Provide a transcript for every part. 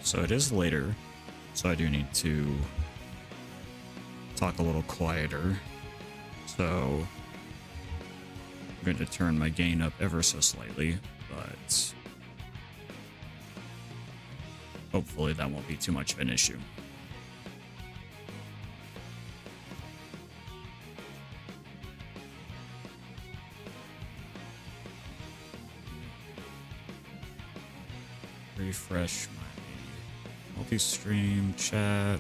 So it is later, so I do need to talk a little quieter. So I'm going to turn my gain up ever so slightly, but hopefully that won't be too much of an issue. Refresh my multi-stream chat.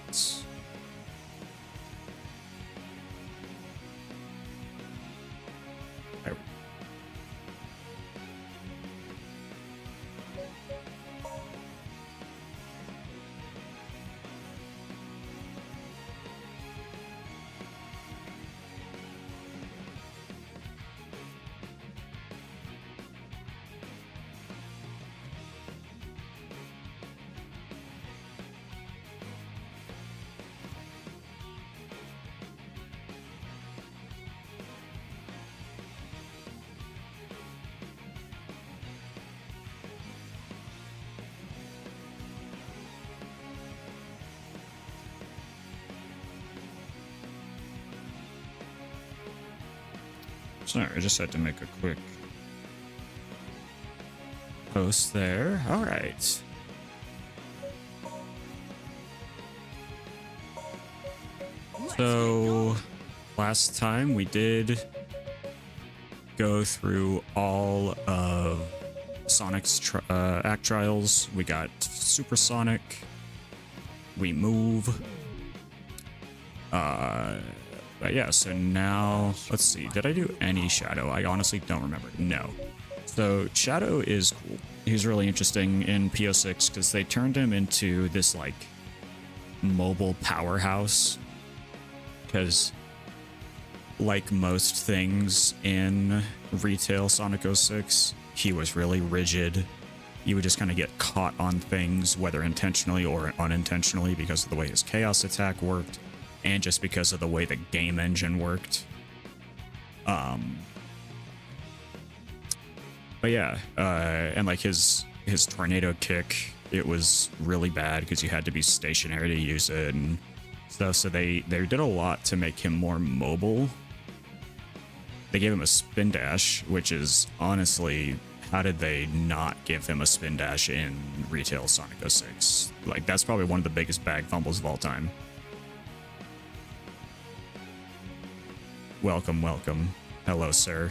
There we go. Sorry, I just had to make a quick post there. All right. So last time we did go through all of Sonic's act trials. We got Supersonic. We move. But yeah, so now, let's see, did I do any Shadow? I honestly don't remember. No. So Shadow is cool. He's really interesting in P-06 because they turned him into this, like, mobile powerhouse. Because, like most things in retail Sonic 06, he was really rigid. You would just kind of get caught on things, whether intentionally or unintentionally, because of the way his Chaos attack worked. And just because of the way the game engine worked. But yeah, and like his tornado kick, it was really bad because you had to be stationary to use it and stuff. So they did a lot to make him more mobile. They gave him a spin dash, which is honestly, how did they not give him a spin dash in retail Sonic 06? Like, that's probably one of the biggest bag fumbles of all time. Welcome, welcome. Hello, sir.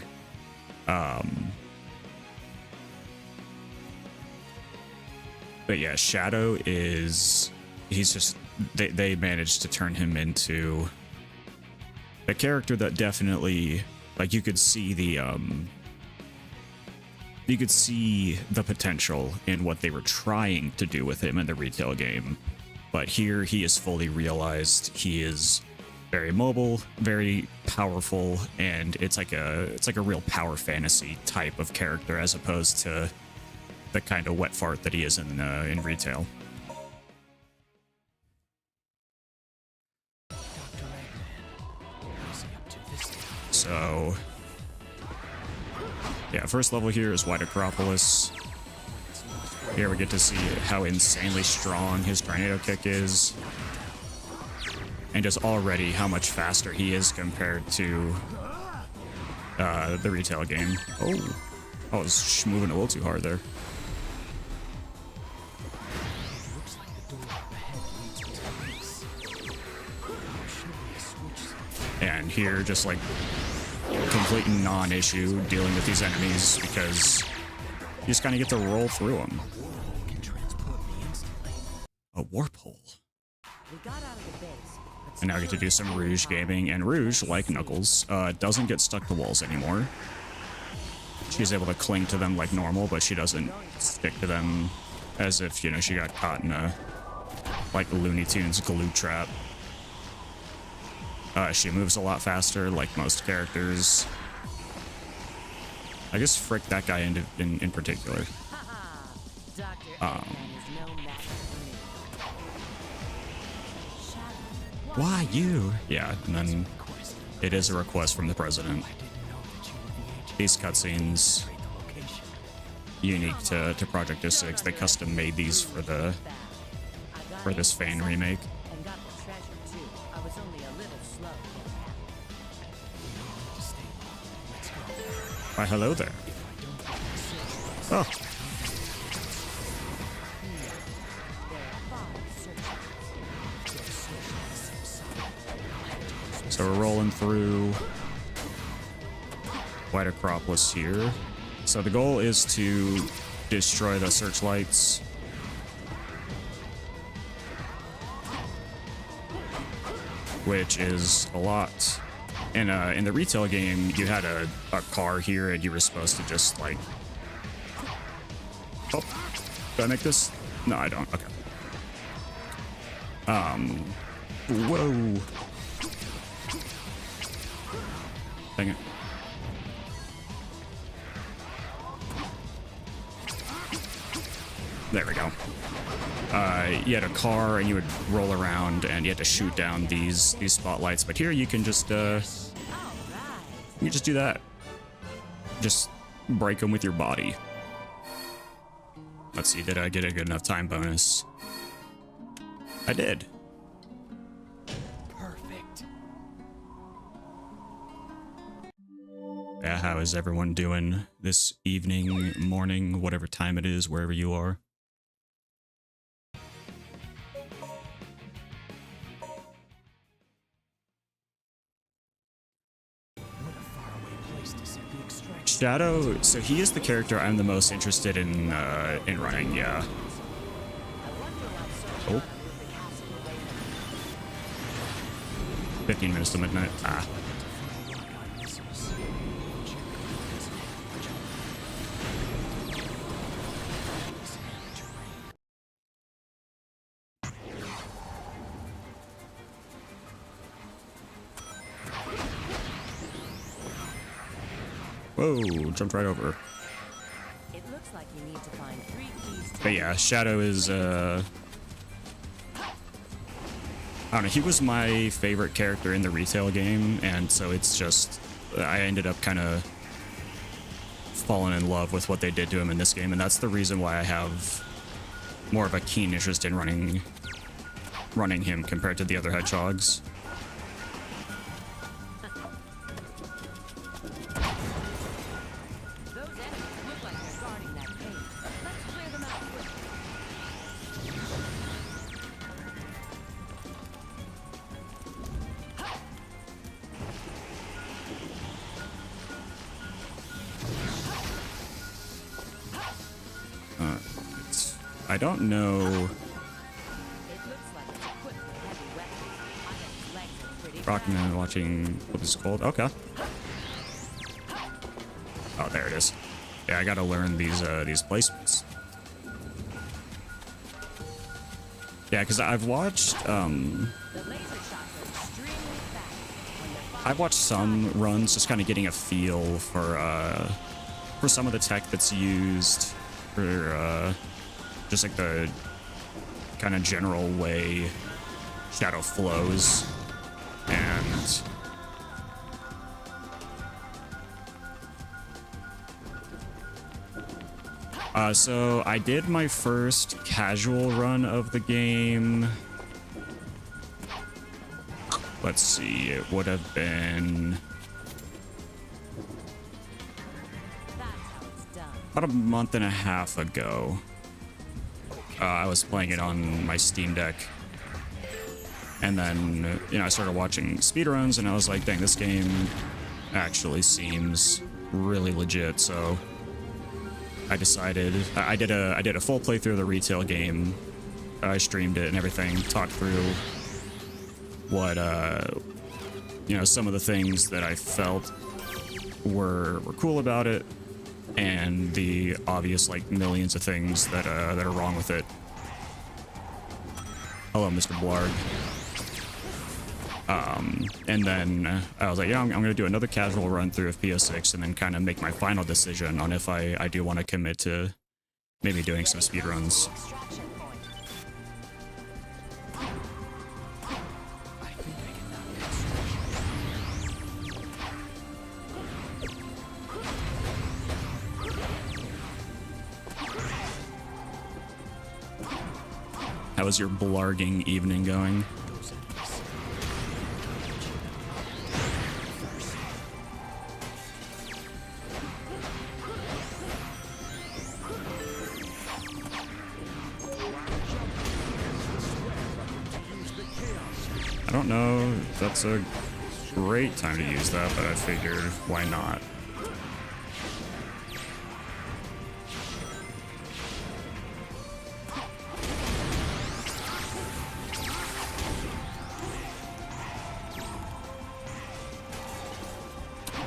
But yeah, Shadow is... He's just... They managed to turn him into a character that definitely... Like, you could see the... You could see the potential in what they were trying to do with him in the retail game. But here, he is fully realized. He is... very mobile, very powerful, and it's like a real power fantasy type of character as opposed to the kind of wet fart that he is in retail. So yeah, first level here is White Acropolis. Here we get to see how insanely strong his tornado kick is. And just already how much faster he is compared to the retail game. Oh, I was moving a little too hard there. And here, just like complete non-issue dealing with these enemies because you just kind of get to roll through them. A warp hole. And now I get to do some Rouge gaming, and Rouge, like Knuckles, doesn't get stuck to walls anymore. She's able to cling to them like normal, but she doesn't stick to them as if, you know, she got caught in a, like, Looney Tunes glue trap. She moves a lot faster, like most characters. I guess frick that guy in particular. Why you? Yeah, and then it is a request from the president. These cutscenes, unique to Project 06, they custom made these for the for this Fane remake. And got the treasure too. I was only a little slow getting at it. Why, hello there. Oh. So we're rolling through White Acropolis here. So the goal is to destroy the searchlights. Which is a lot. In the retail game, you had a car here and you were supposed to just like... Oh, do I make this? No, I don't. Okay. Whoa. Dang it. There we go. You had a car and you would roll around and you had to shoot down these spotlights, but here you can just you can just do that. Just break them with your body. Let's see, did I get a good enough time bonus? I did. Perfect. Yeah, how is everyone doing this evening, morning, whatever time it is, wherever you are? Shadow, so he is the character I'm the most interested in running, yeah. Oh. 15 minutes to midnight. Ah. Whoa, jumped right over. It looks like you need to find 3 keys to... But yeah, Shadow is, I don't know, he was my favorite character in the retail game, and so it's just, I ended up kind of falling in love with what they did to him in this game, and that's the reason why I have more of a keen interest in running him compared to the other hedgehogs. I don't know. Rockman watching what is called. Okay. Oh, there it is. Yeah, I gotta learn these placements. Yeah, because I've watched some runs, just kind of getting a feel for some of the tech that's used for just like the kind of general way Shadow flows. And so I did my first casual run of the game. Let's see, it would have been about a month and a half ago. I was playing it on my Steam Deck. And then, you know, I started watching speedruns and I was like, dang, this game actually seems really legit. So I decided, I did a full playthrough of the retail game. I streamed it and everything, talked through what, you know, some of the things that I felt were cool about it, and the obvious, like, millions of things that are wrong with it. Hello, Mr. Blarg. And then I was like, yeah, I'm gonna do another casual run through of P-06 and then kind of make my final decision on if I do want to commit to maybe doing some speedruns. How is your blarging evening going? I don't know if that's a great time to use that, but I figured why not?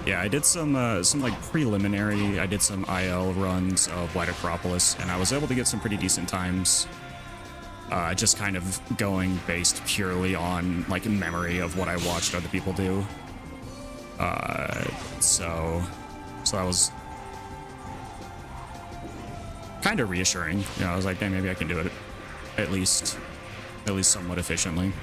Yeah, I did some like preliminary. I did some IL runs of White Acropolis, and I was able to get some pretty decent times. Just kind of going based purely on like memory of what I watched other people do. So that was kind of reassuring. You know, I was like, hey, maybe I can do it at least somewhat efficiently.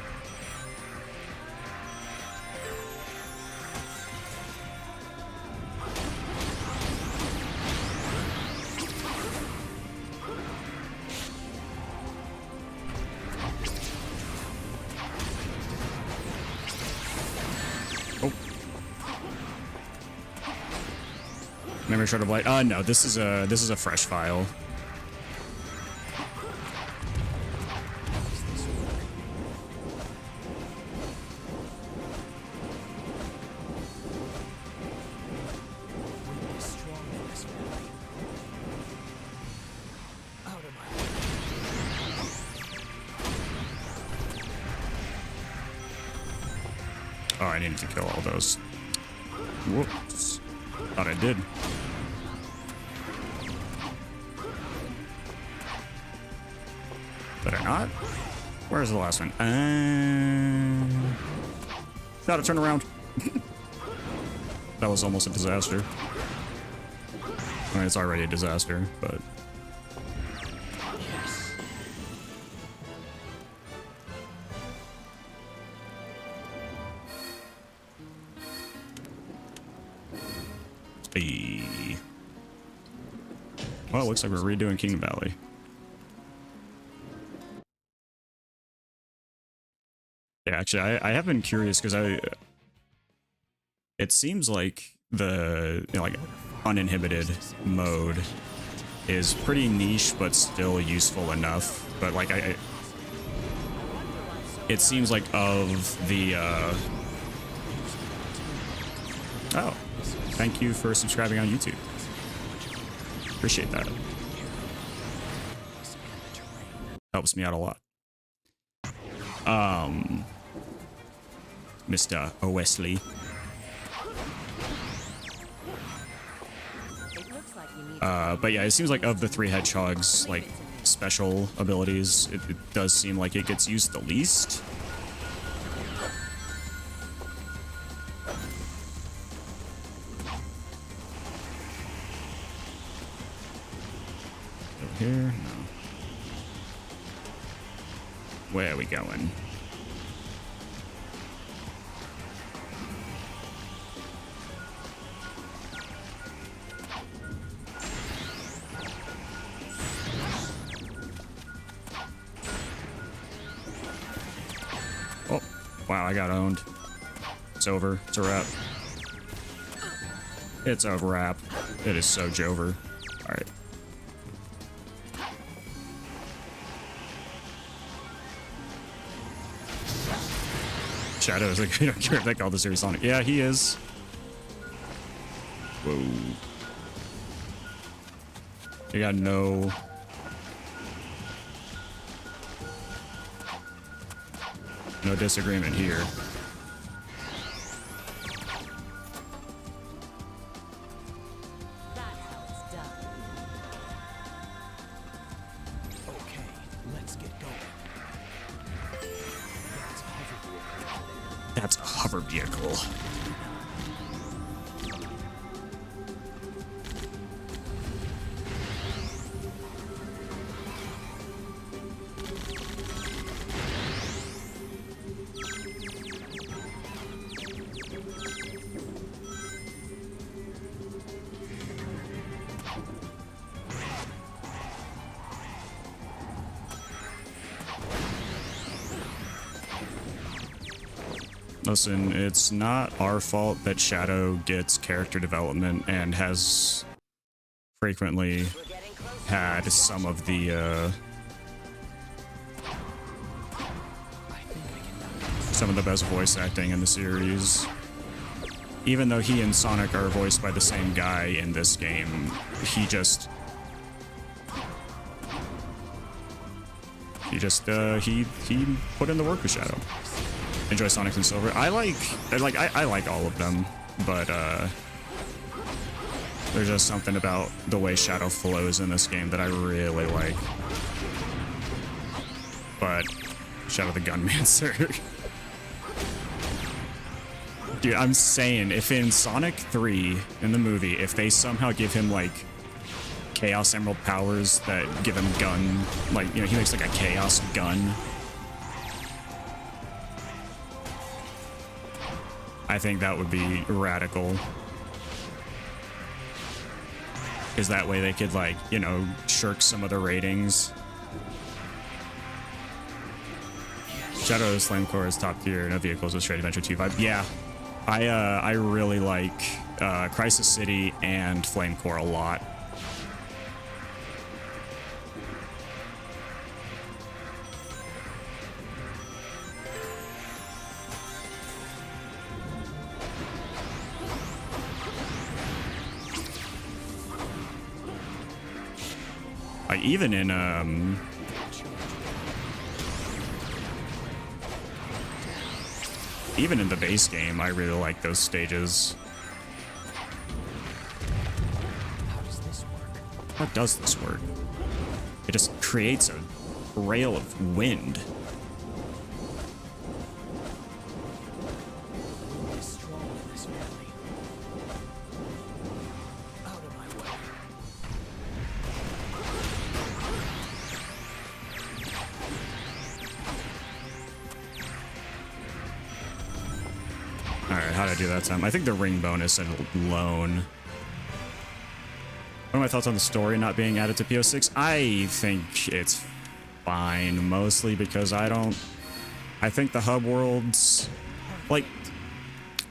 Memory shard of light. No, this is a fresh file. Oh, I needed to kill all those. Whoops. Thought I did. Did I not? Where's the last one? Gotta turn around. That was almost a disaster. I mean, it's already a disaster, but... Well, it looks like we're redoing Kingdom Valley. Yeah, actually, I have been curious because it seems like the like uninhibited mode is pretty niche, but still useful enough. But like it seems like of the oh, thank you for subscribing on YouTube. Appreciate that. Helps me out a lot. Mr. Wesley. But yeah, it seems like of the three hedgehogs, like special abilities, it does seem like it gets used the least. Here? No. Where are we going? Oh, wow, I got owned. It's over. It's a wrap. It's a wrap. It is so Jover. Alright. Shadow is like, you don't care if that called the series Sonic. Yeah, he is. Whoa. You got no disagreement here. That's how it's done. Okay, let's get going. That's a hover vehicle. Listen, it's not our fault that Shadow gets character development and has frequently had some of the best voice acting in the series. Even though he and Sonic are voiced by the same guy in this game, he put in the work with Shadow. Enjoy Sonic and Silver. I like all of them, but there's just something about the way Shadow flows in this game that I really like. But Shadow the Gunmancer. Dude, I'm saying, if in Sonic 3, in the movie, if they somehow give him, like, Chaos Emerald powers that give him gun, like, you know, he makes, like, a Chaos gun. I think that would be radical. Because that way they could, like, you know, shirk some of the ratings. Shadow's Flamecore is top tier, no vehicles with straight adventure 2 vibe. Yeah. I really like Crisis City and Flamecore a lot. Even in even in the base game, I really like those stages. How does this work? How does this work? It just creates a rail of wind. Wind is strong in this valley. Out of my way. Alright, how'd I do that time? I think the ring bonus alone. What are my thoughts on the story not being added to P-06? I think it's fine, mostly because I think the hub worlds, like,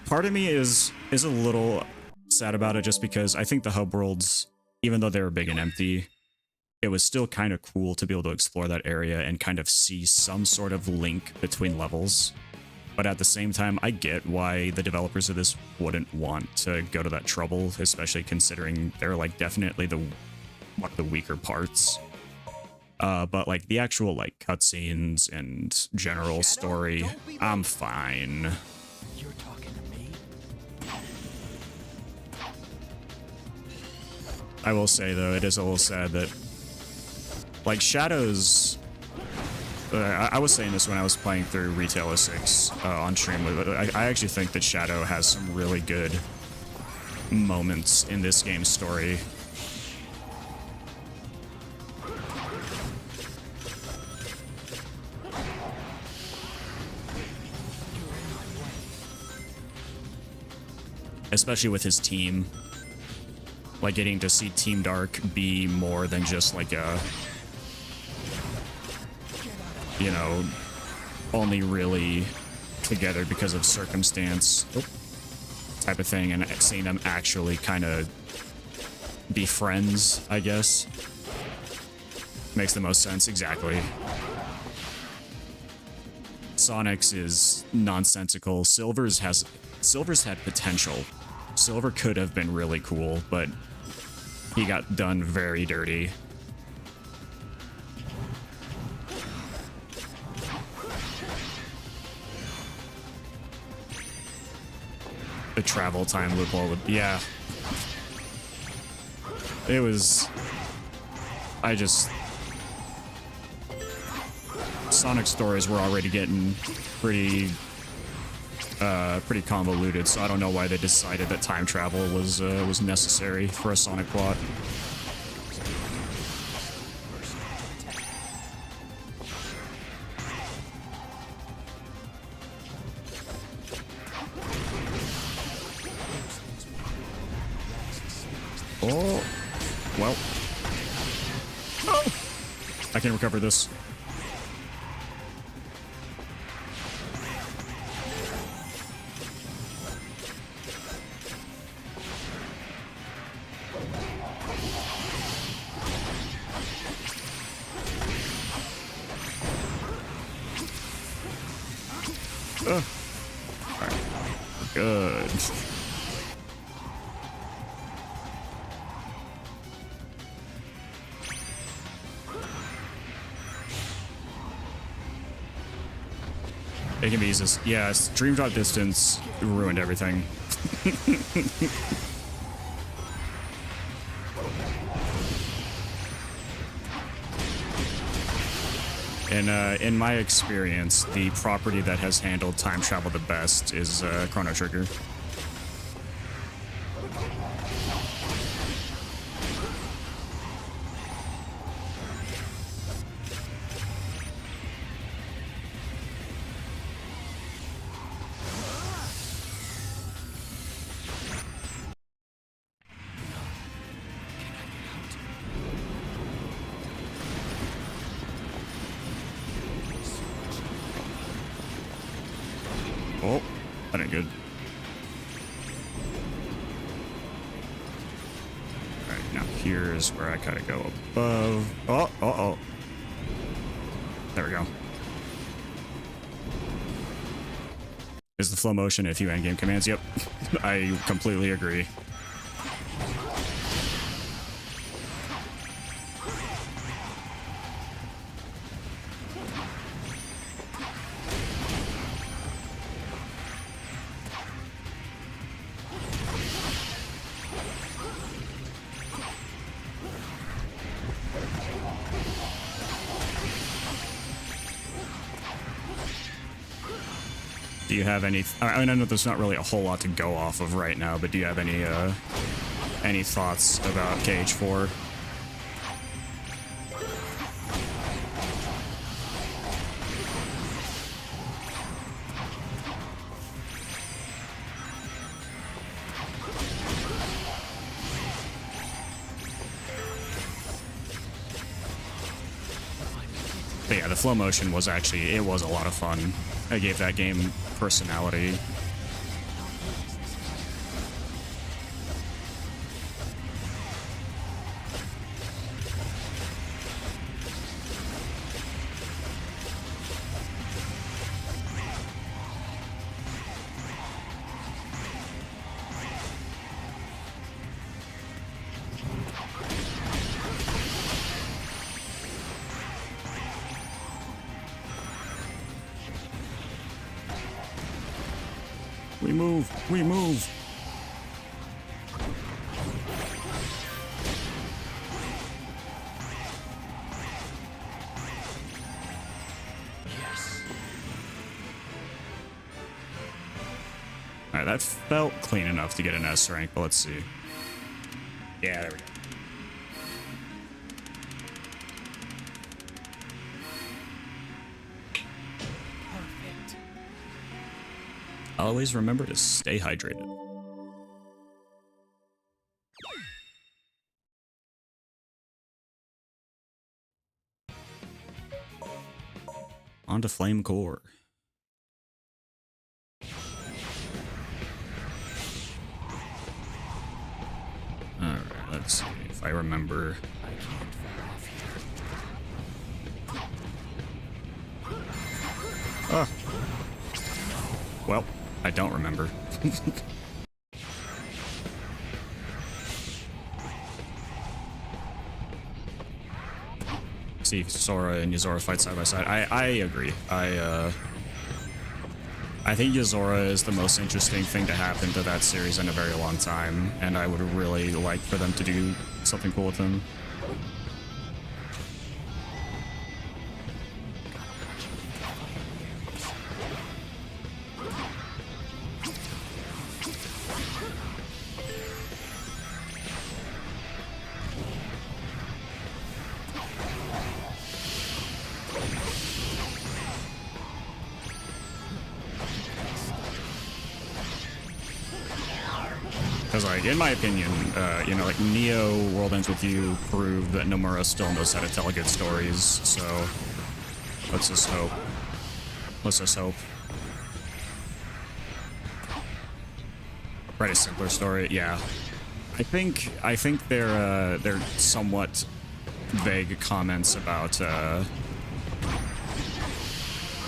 part of me is a little sad about it just because I think the hub worlds, even though they were big and empty, it was still kind of cool to be able to explore that area and kind of see some sort of link between levels. But at the same time, I get why the developers of this wouldn't want to go to that trouble, especially considering they're, like, definitely one of the weaker parts. But, like, the actual, like, cutscenes and general story, I'm fine. You're talking to me? I will say, though, it is a little sad that, like, Shadow's... I was saying this when I was playing through Retail 06 on stream. I actually think that Shadow has some really good moments in this game's story. Especially with his team. Like, getting to see Team Dark be more than just like a... you know, only really together because of circumstance type of thing, and seeing them actually kind of be friends, I guess, makes the most sense. Exactly. Sonic's is nonsensical. Silver's had potential. Silver could have been really cool, but he got done very dirty. The travel time loophole would, yeah. It was, Sonic stories were already getting pretty convoluted, so I don't know why they decided that time travel was necessary for a Sonic plot. Oh, well. Oh. I can recover this. Alright. Good. It can be easy. Yeah, Dream Drop Distance ruined everything. In my experience, the property that has handled time travel the best is Chrono Trigger. Oh, that ain't good. Alright, now here's where I kind of go above. Oh. There we go. Is the flow motion a few endgame commands? Yep. I completely agree. Do you have any? I mean, I know there's not really a whole lot to go off of right now, but do you have any thoughts about KH4? But yeah, the flow motion was actually, it was a lot of fun. I gave that game personality. We move. Yes. Alright, that felt clean enough to get an S rank, but let's see. Yeah, there we go. Perfect. Always remember to stay hydrated. On to Flame Core. Alright, let's see if I remember. I can't fall off here. Well, I don't remember. See Sora and Yuzora fight side by side. I agree. I think Yuzora is the most interesting thing to happen to that series in a very long time, and I would really like for them to do something cool with him. Because, like, in my opinion, you know, like, Neo World Ends With You proved that Nomura still knows how to tell good stories, so let's just hope. Let's just hope. Write a simpler story, yeah. I think they're somewhat vague comments about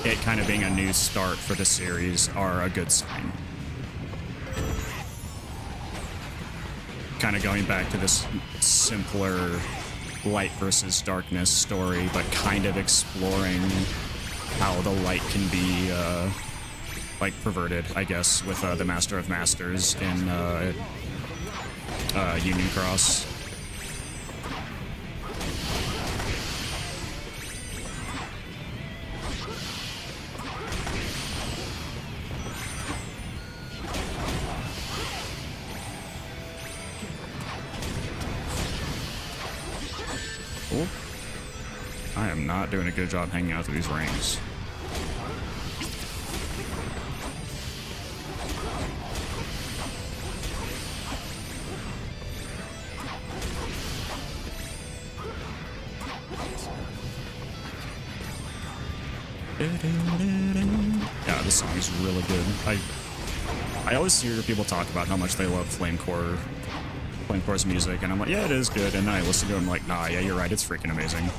it kind of being a new start for the series are a good sign. Kind of going back to this simpler light versus darkness story, but kind of exploring how the light can be like perverted, I guess, with the Master of Masters in Union Cross. Cool. I am not doing a good job hanging out through these rings. Yeah, this song is really good. I always hear people talk about how much they love Flamecore's music, and I'm like, yeah, it is good. And then I listen to it and I'm like, nah, yeah, you're right, it's freaking amazing.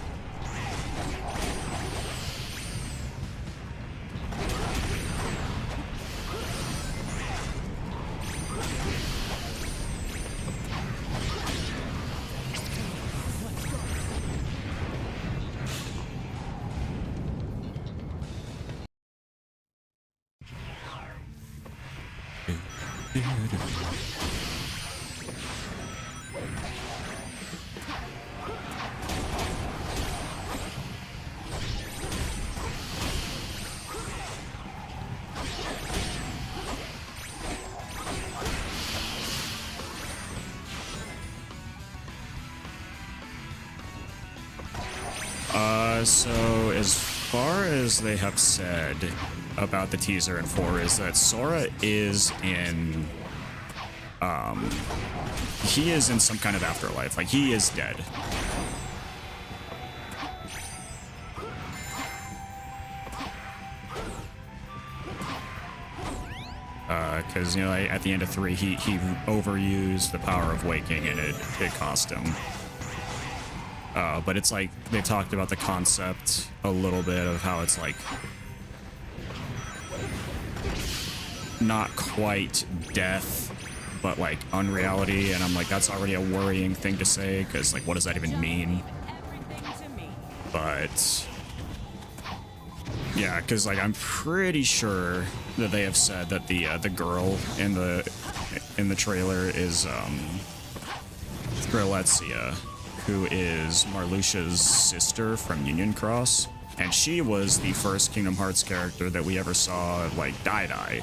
So as far as they have said about the teaser in 4 is that Sora is in, he is in some kind of afterlife. Like, he is dead. Because, you know, like, at the end of 3, he overused the power of waking, and it cost him. But it's like, they talked about the concept a little bit of how it's like not quite death, but like unreality, and I'm like, that's already a worrying thing to say, because like, what does that even mean? But yeah, because like, I'm pretty sure that they have said that the girl in the trailer is Strelitzia, who is Marluxia's sister from Union Cross, and she was the first Kingdom Hearts character that we ever saw, like, die.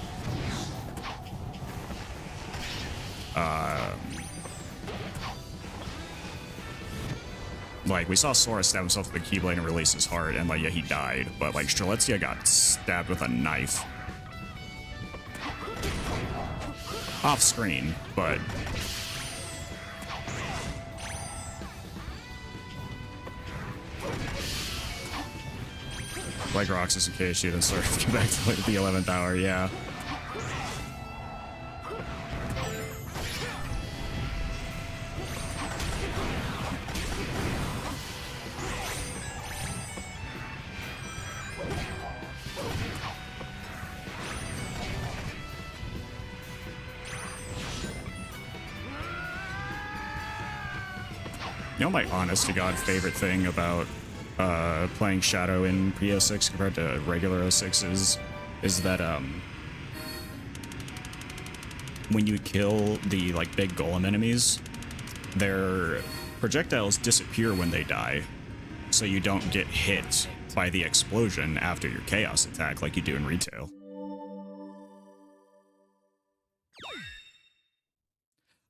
Like, we saw Sora stab himself with the Keyblade and release his heart, and, like, yeah, he died, but, like, Strelitzia got stabbed with a knife. Off screen, but... like Roxas and Keiichi, then sort of get back to like the 11th hour, yeah. You know, my honest to God favorite thing about playing Shadow in P-06 compared to regular 06s is that when you kill the like big golem enemies, their projectiles disappear when they die, so you don't get hit by the explosion after your chaos attack like you do in retail.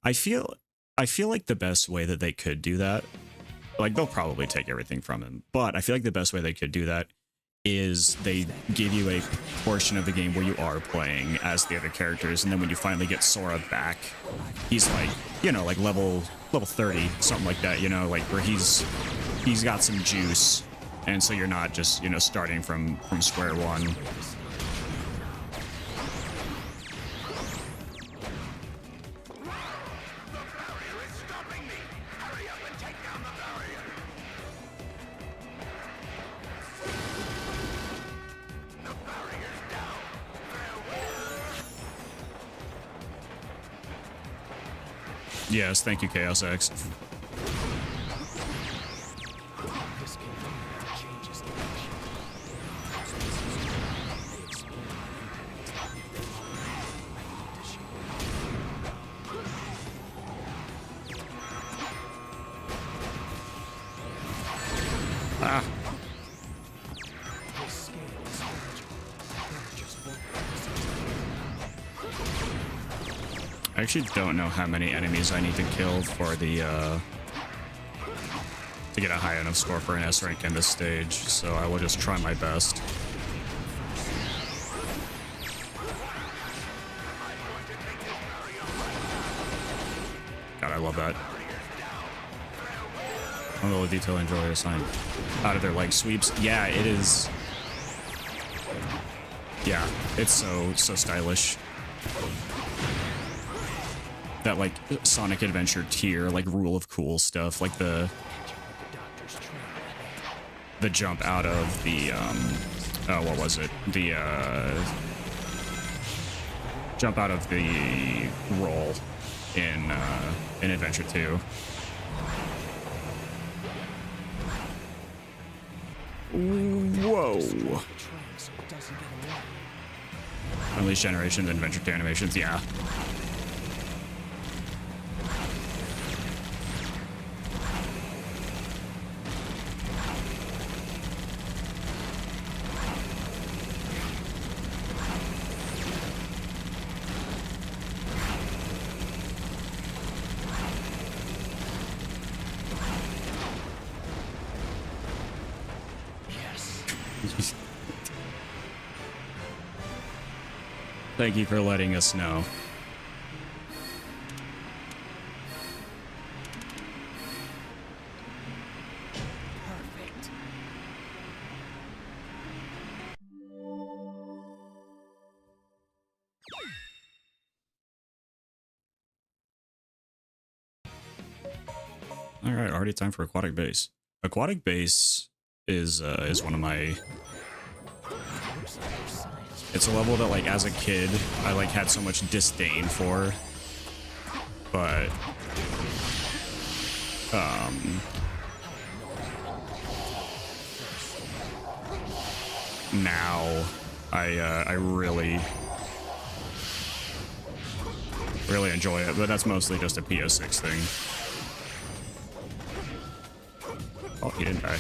I feel like the best way that they could do that, like, they'll probably take everything from him, but I feel like the best way they could do that is they give you a portion of the game where you are playing as the other characters, and then when you finally get Sora back, he's like, you know, like level 30, something like that, you know, like where he's got some juice, and so you're not just, you know, starting from square one. Yes, thank you, Chaos X. This can changes the action. Species may explore my I need to show. Ah. This scale is fragile. There just won't be I actually don't know how many enemies I need to kill for the, to get a high enough score for an S rank in this stage, so I will just try my best. God, I love that. One little detail I enjoy assign out of their leg sweeps. Yeah, it is. Yeah, it's so stylish. That like Sonic Adventure tier, like rule of cool stuff, like the jump out of the what was it? The jump out of the roll in Adventure 2. Whoa. Unleash Generations and Adventure 2 animations, yeah. Thank you for letting us know. Perfect. All right, already time for Aquatic Base. Aquatic Base is one of my. It's a level that, like, as a kid, I like had so much disdain for, but now I really enjoy it. But that's mostly just a P-06 thing. Oh, he didn't die.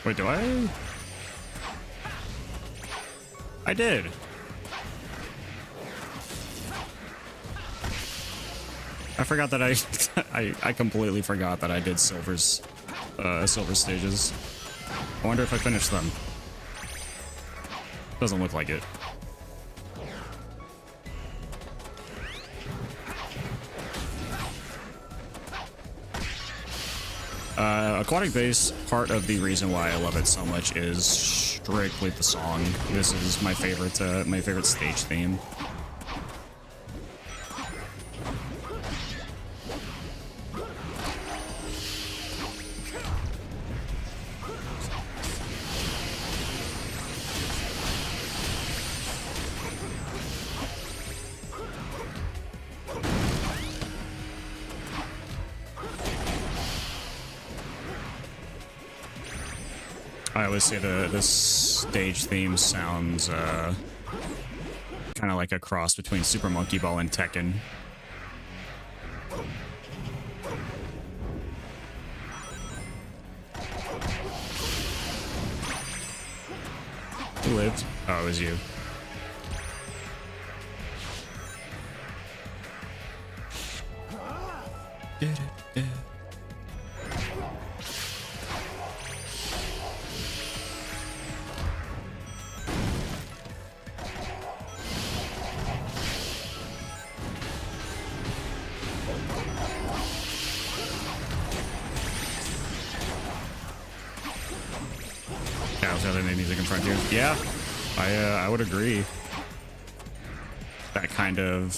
Wait, do I? I did. I forgot that I completely forgot that I did silver stages. I wonder if I finished them. Doesn't look like it. Aquatic Base, part of the reason why I love it so much is strictly the song. This is my favorite stage theme. I always say the stage theme sounds kind of like a cross between Super Monkey Ball and Tekken. Who lived? Oh, it was you. Yeah, I was having the music in front of you. Yeah, I would agree. That kind of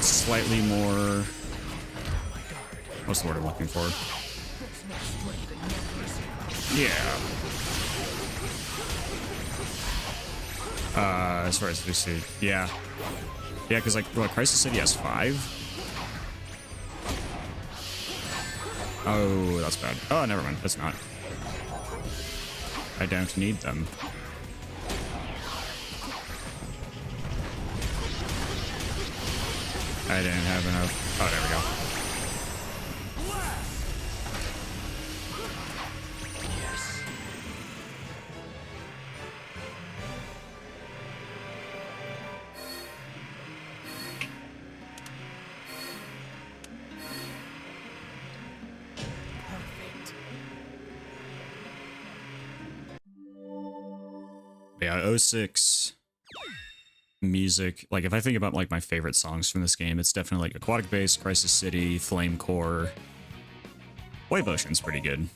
slightly more. What's the word I'm looking for? Yeah. As far as we see, yeah, because like, what, Crisis City has 5. Oh, that's bad. Oh, never mind. That's not. I don't need them. I didn't have enough. Oh, there we go. Yeah, '06 music. Like, if I think about like my favorite songs from this game, it's definitely like Aquatic Base, Crisis City, Flame Core. Wave Ocean's pretty good.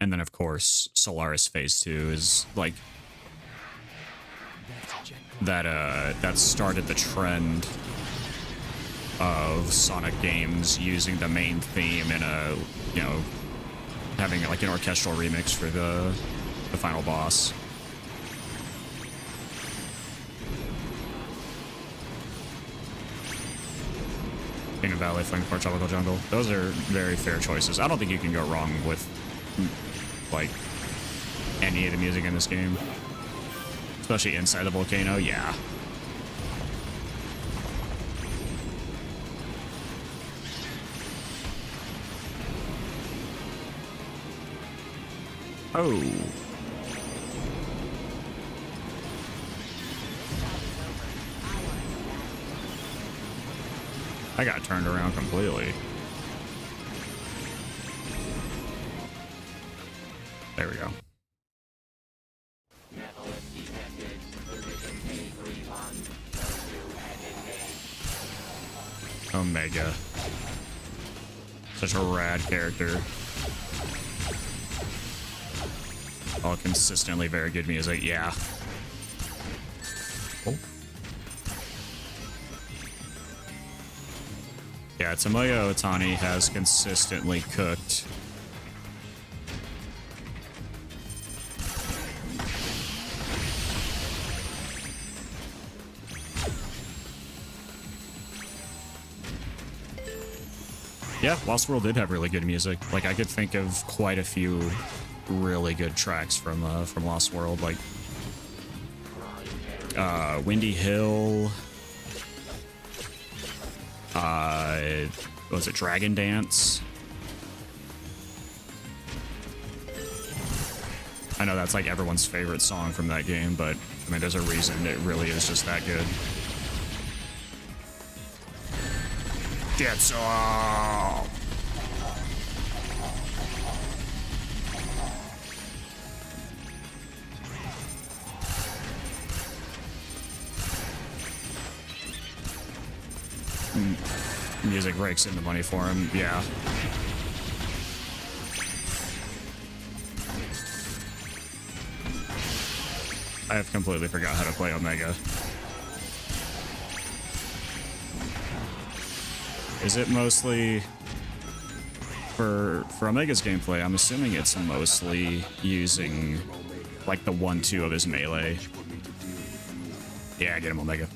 And then of course, Solaris Phase 2 is like that started the trend of Sonic games using the main theme in a, you know, having like an orchestral remix for the final boss. Kingdom Valley, Flame Core, Tropical Jungle. Those are very fair choices. I don't think you can go wrong with, like, any of the music in this game. Especially inside the volcano, yeah. Oh. I got turned around completely. There we go. Omega. Such a rad character. All consistently very good music, yeah. Oh. Yeah, Tomoyo Otani has consistently cooked. Yeah, Lost World did have really good music. Like, I could think of quite a few really good tracks from Lost World, like Windy Hill. Was it Dragon Dance? I know that's like everyone's favorite song from that game, but I mean, there's a reason it really is just that good. Get some! Music rakes in the money for him, yeah. I have completely forgot how to play Omega. Is it mostly for Omega's gameplay? I'm assuming it's mostly using like the 1-2 of his melee. Yeah, get him, Omega.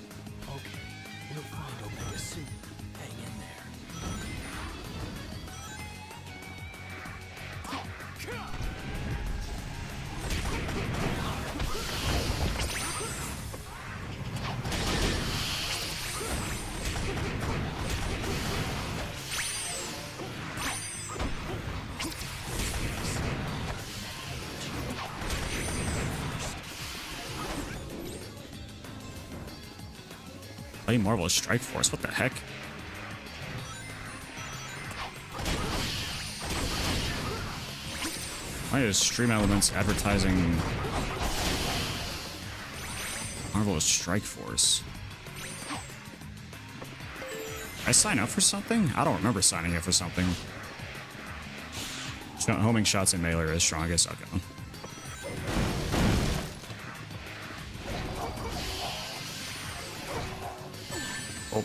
Play Marvelous Strike Force, what the heck? Why is Stream Elements advertising Marvelous Strike Force? Did I sign up for something? I don't remember signing up for something. Should Homing shots in melee are his strongest. Okay. Oh.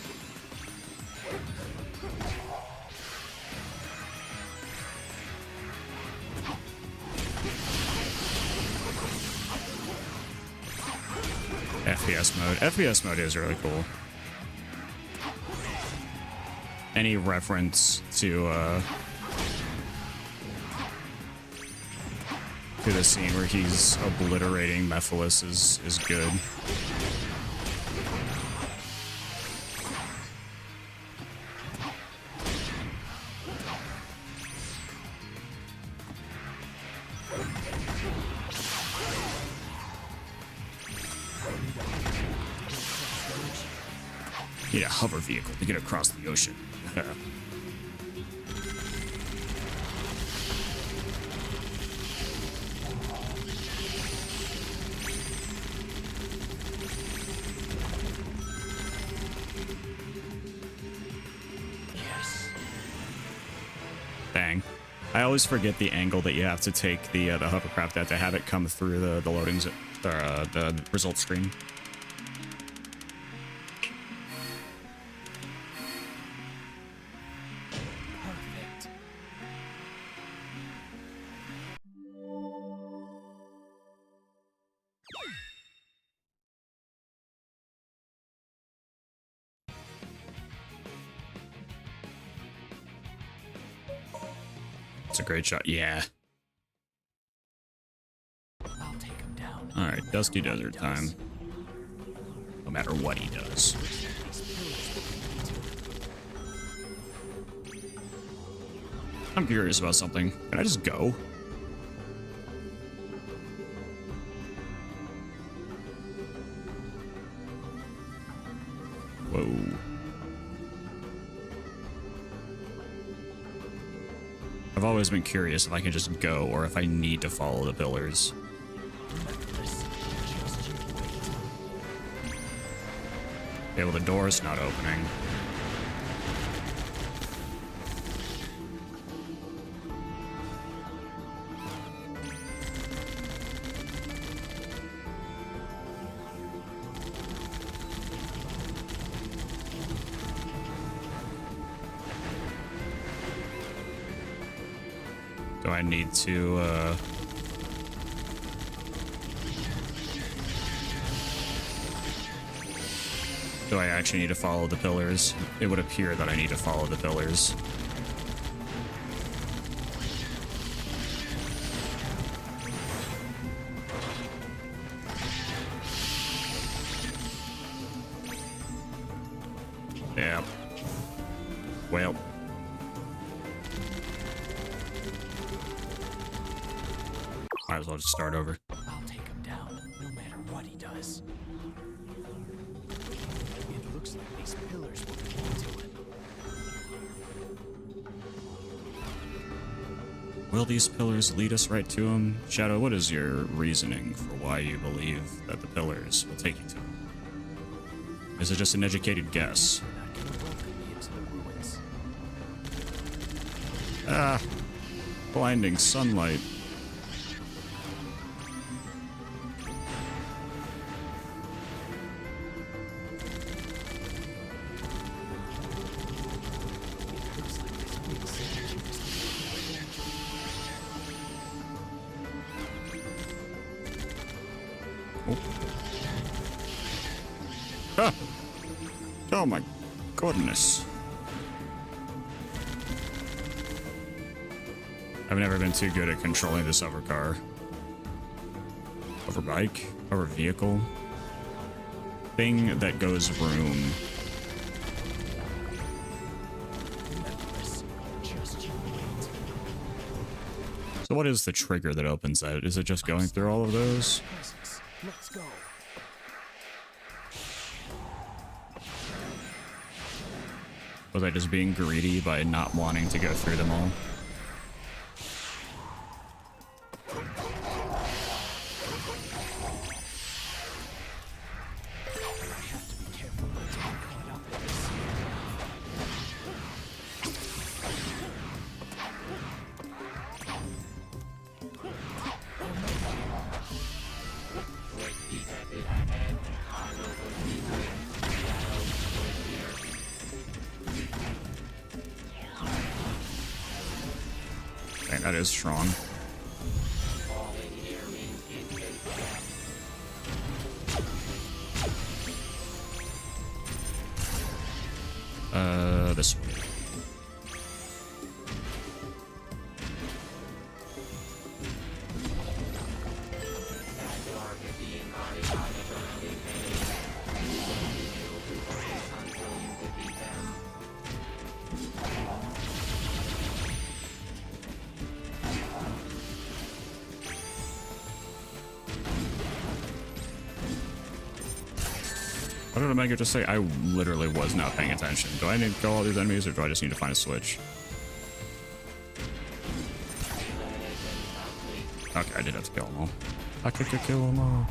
FPS mode. FPS mode is really cool. Any reference to the scene where he's obliterating Mephiles is good. Need a hover vehicle to get across the ocean. Yes. Dang. I always forget the angle that you have to take the hovercraft at to have it come through the loading the result screen. Perfect. It's a great shot. Yeah. I'll take him down. All right, Dusty Desert time. No matter what he does. I'm curious about something. Can I just go? Whoa. I've always been curious if I can just go or if I need to follow the pillars. Okay, well, the door's not opening. Do I need to, do I actually need to follow the pillars? It would appear that I need to follow the pillars. Yeah. Well. Might as well just start over. I'll take him down, no matter what he does. It looks like these pillars will lead to him. Will these pillars lead us right to him? Shadow, what is your reasoning for why you believe that the pillars will take you to him? Is it just an educated guess? They're not gonna welcome me into the ruins. Ah, blinding sunlight. Looks like this big statue is Ah. Oh my goodness. I've never been too good at controlling this hover car. Hover bike? Hover vehicle? Thing that goes room. Mephiles. Just you wait. So what is the trigger that opens that? Is it just going through all of those? Presents. Let's go. Was I just being greedy by not wanting to go through them all? I have to be careful not to get caught up in this. Dang, that is strong. This way. What did Omega just say? I literally was not paying attention. Do I need to kill all these enemies, or do I just need to find a switch? Okay, I did have to kill them all. I could kill them all.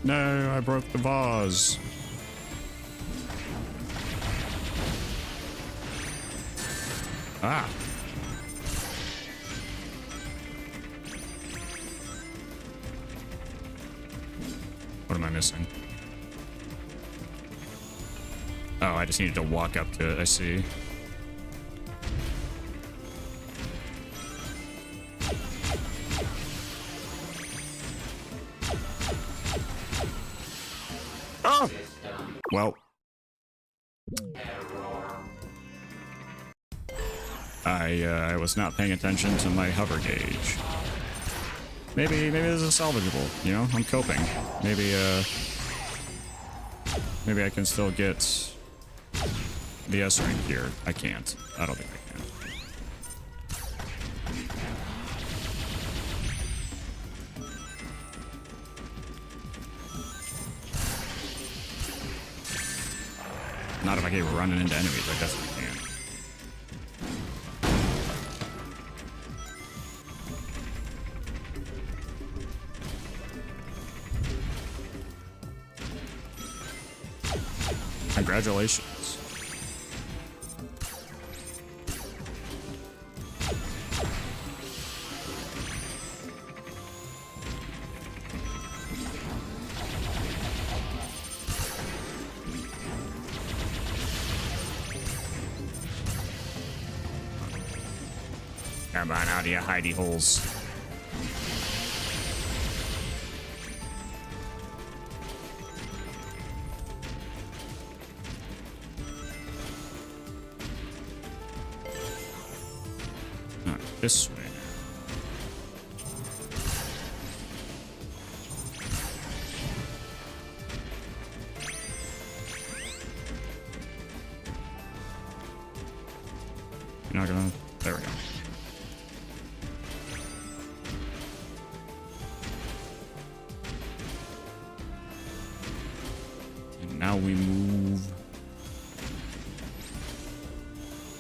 No, I broke the vase. Ah. What am I missing? Oh, I just needed to walk up to it. I see. Oh! Well. I was not paying attention to my hover gauge. Maybe this is salvageable, you know? I'm coping. Maybe I can still get the S rank here. I can't. I don't think I can. Not if I keep running into enemies, I definitely can. Congratulations. Come on, out of your hidey holes. Not this way. You're not gonna. There we go. Now we move.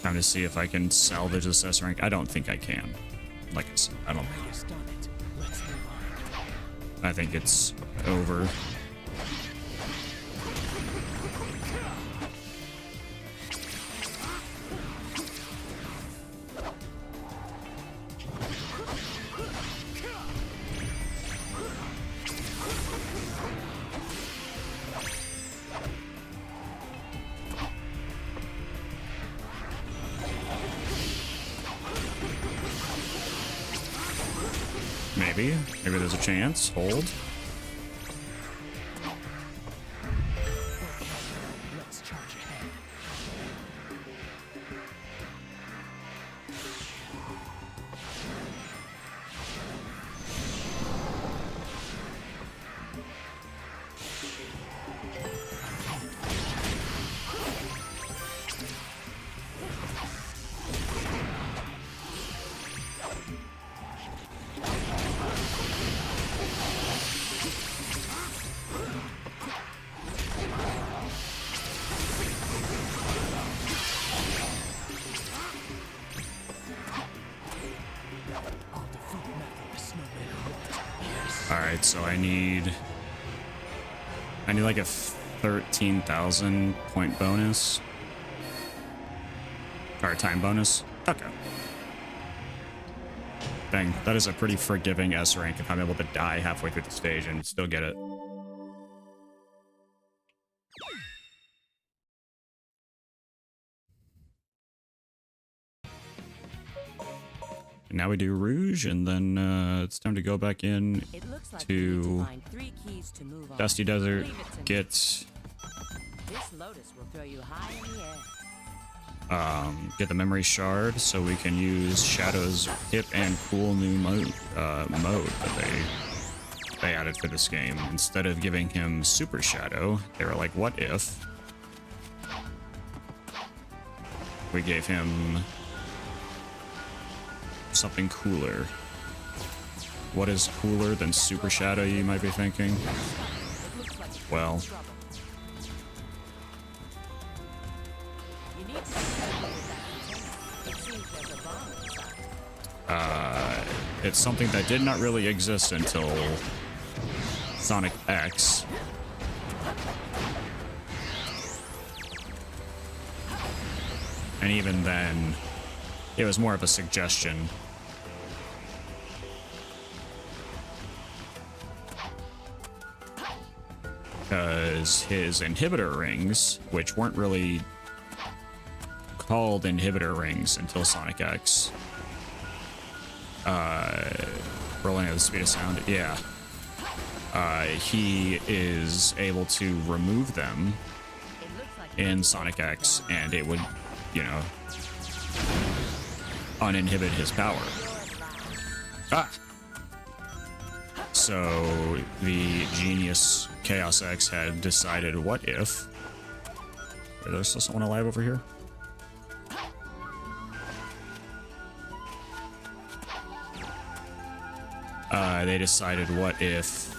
Time to see if I can salvage this S rank. I don't think I can. Like I said, I don't think. Just done it. Let's move on. I think it's over. Maybe there's a chance. Hold. Let's charge ahead. Alright, so I need I need like a 13,000 point bonus. Or time bonus. Okay. Dang, that is a pretty forgiving S rank if I'm able to die halfway through the stage and still get it. And now we do Rouge, and then it's time to go back in It looks like to you need to find 3 keys to move on. Dusty Desert, Leave it to me. get This lotus will throw you high in the air. get the memory shard so we can use Shadow's hip and cool new mode that they added for this game. Instead of giving him Super Shadow, they were like, what if we gave him something cooler? What is cooler than Super Shadow, you might be thinking? Well, You need to be careful with that container. It seems there's a bomb inside. it's something that did not really exist until Sonic X. And even then, it was more of a suggestion. Because his inhibitor rings, which weren't really called inhibitor rings until Sonic X. Rolling at the speed of sound, yeah. He is able to remove them It looks like in Sonic X, and it would, you know, uninhibit his power. Ah! So the genius Chaos X had decided, what if... Is there still someone alive over here? They decided, what if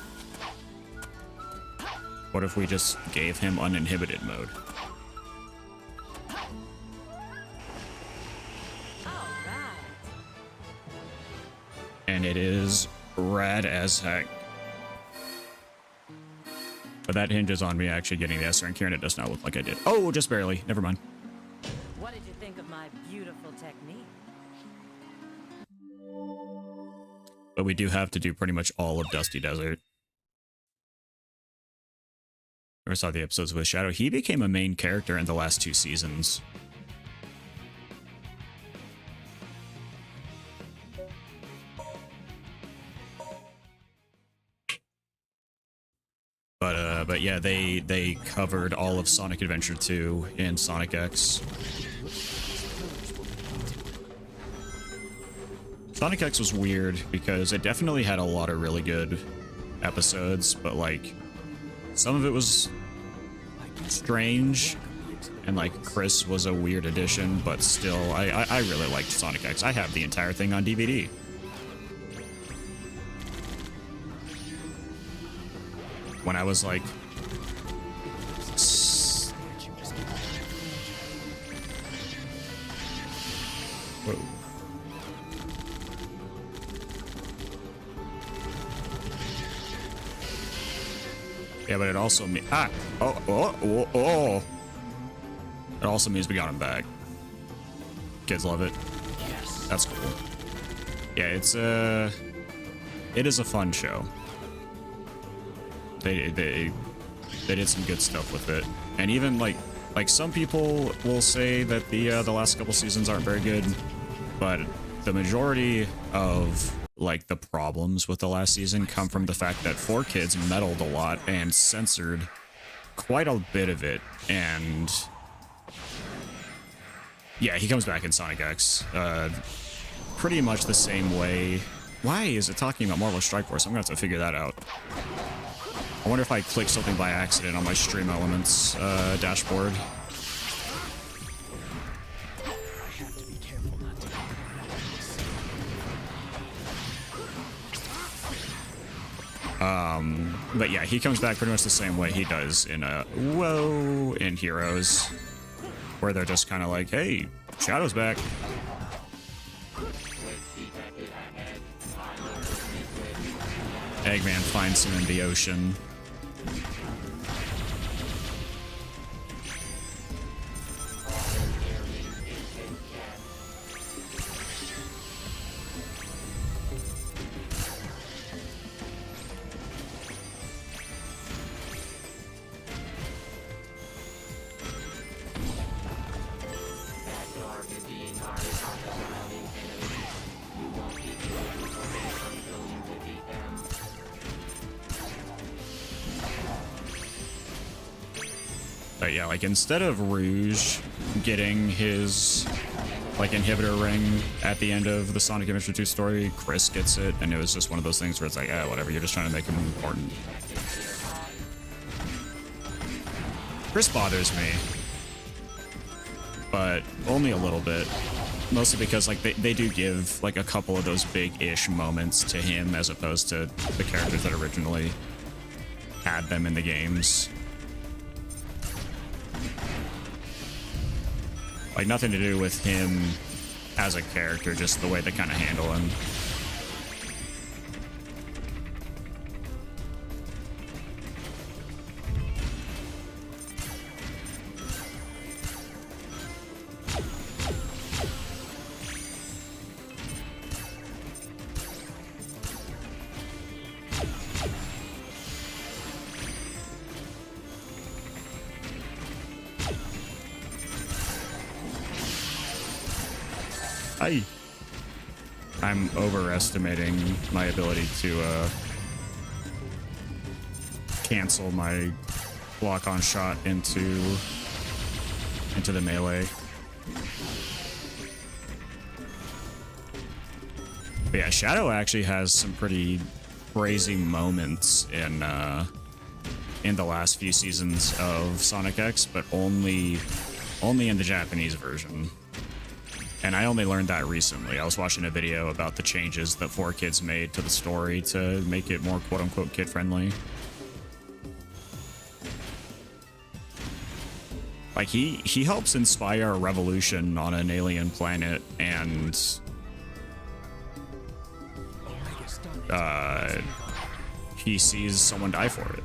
we just gave him uninhibited mode? Alright. And it is rad as heck. But that hinges on me actually getting the S rank here, and it does not look like I did. Oh, just barely. Never mind. What did you think of my beautiful technique? But we do have to do pretty much all of Dusty Desert. Never saw the episodes with Shadow. He became a main character in the last 2 seasons. But yeah, they covered all of Sonic Adventure 2 in Sonic X. Sonic X was weird because it definitely had a lot of really good episodes, but like some of it was strange, and like Chris was a weird addition, but still I really liked Sonic X. I have the entire thing on DVD. When I was like whoa. Yeah, but it also means it also means we got him back. Kids love it. Yes. That's cool. Yeah, it is a fun show. They did some good stuff with it, and even like some people will say that the last couple seasons aren't very good, but the majority of like the problems with the last season come from the fact that 4Kids meddled a lot and censored quite a bit of it. And yeah, he comes back in Sonic X pretty much the same way. Why is it talking about Marvel Strike Force? I'm gonna have to figure that out. I wonder if I clicked something by accident on my Stream Elements dashboard. I have to be careful not to. But yeah, he comes back pretty much the same way he does in in Heroes, where they're just kind of like, hey, Shadow's back. Eggman finds him in the ocean. But yeah, like instead of Rouge getting his like inhibitor ring at the end of the Sonic Adventure 2 story, Chris gets it, and it was just one of those things where it's like, eh, whatever, you're just trying to make him important. Chris bothers me, but only a little bit. Mostly because like they do give like a couple of those big-ish moments to him as opposed to the characters that originally had them in the games. Like nothing to do with him as a character, just the way they kind of handle him. I'm overestimating my ability to cancel my block-on shot into the melee. But yeah, Shadow actually has some pretty crazy moments in the last few seasons of Sonic X, but only in the Japanese version. And I only learned that recently. I was watching a video about the changes that 4Kids made to the story to make it more quote-unquote kid-friendly. Like, he helps inspire a revolution on an alien planet, and he sees someone die for it.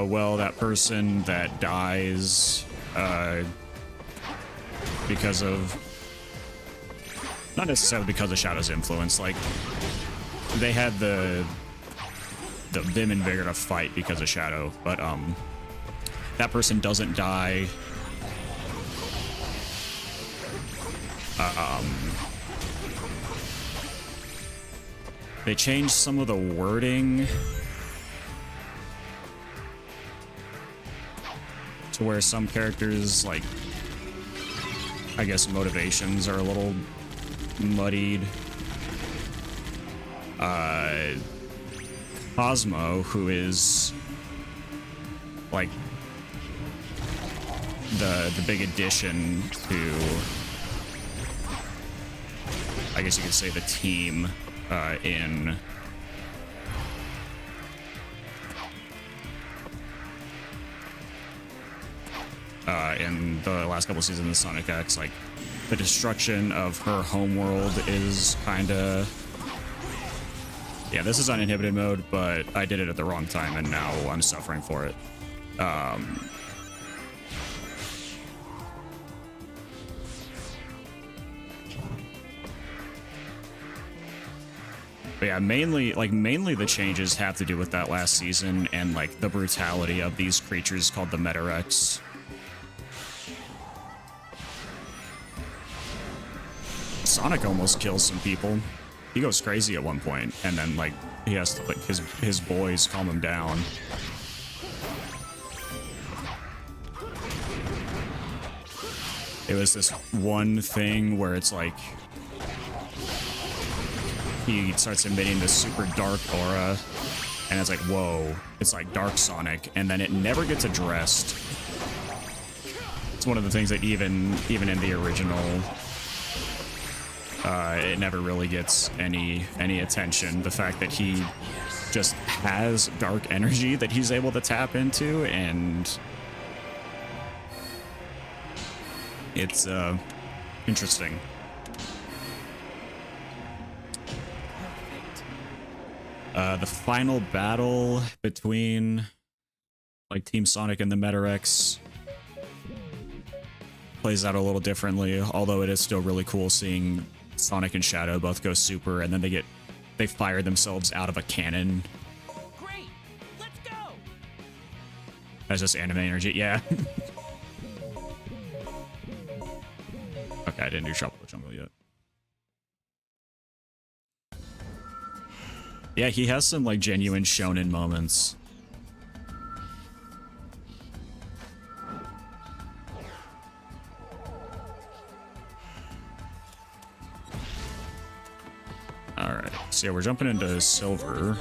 Well, that person that dies, because of... Not necessarily because of Shadow's influence, like, they had the vim and vigor to fight because of Shadow, but, that person doesn't die. They changed some of the wording to where some characters, like, I guess motivations are a little muddied. Cosmo, who is like the big addition to, I guess you could say, the team in the last couple of seasons of Sonic X, like, the destruction of her homeworld is kind of... Yeah, this is uninhibited mode, but I did it at the wrong time, and now I'm suffering for it. But yeah, mainly the changes have to do with that last season and, like, the brutality of these creatures called the Metarex. Sonic almost kills some people. He goes crazy at one point, and then, like, he has to, like, his boys calm him down. It was this one thing where it's like he starts emitting this super dark aura, and it's like, whoa, it's like Dark Sonic, and then it never gets addressed. It's one of the things that even in the original, it never really gets any attention. The fact that he just has dark energy that he's able to tap into, and it's interesting. The final battle between, like, Team Sonic and the Metarex plays out a little differently, although it is still really cool seeing Sonic and Shadow both go super, and then they fire themselves out of a cannon. Great! Let's go! That's just anime energy, yeah. Okay, I didn't do Tropical Jungle yet. Yeah, he has some like genuine shonen moments. Alright, so yeah, we're jumping into silver,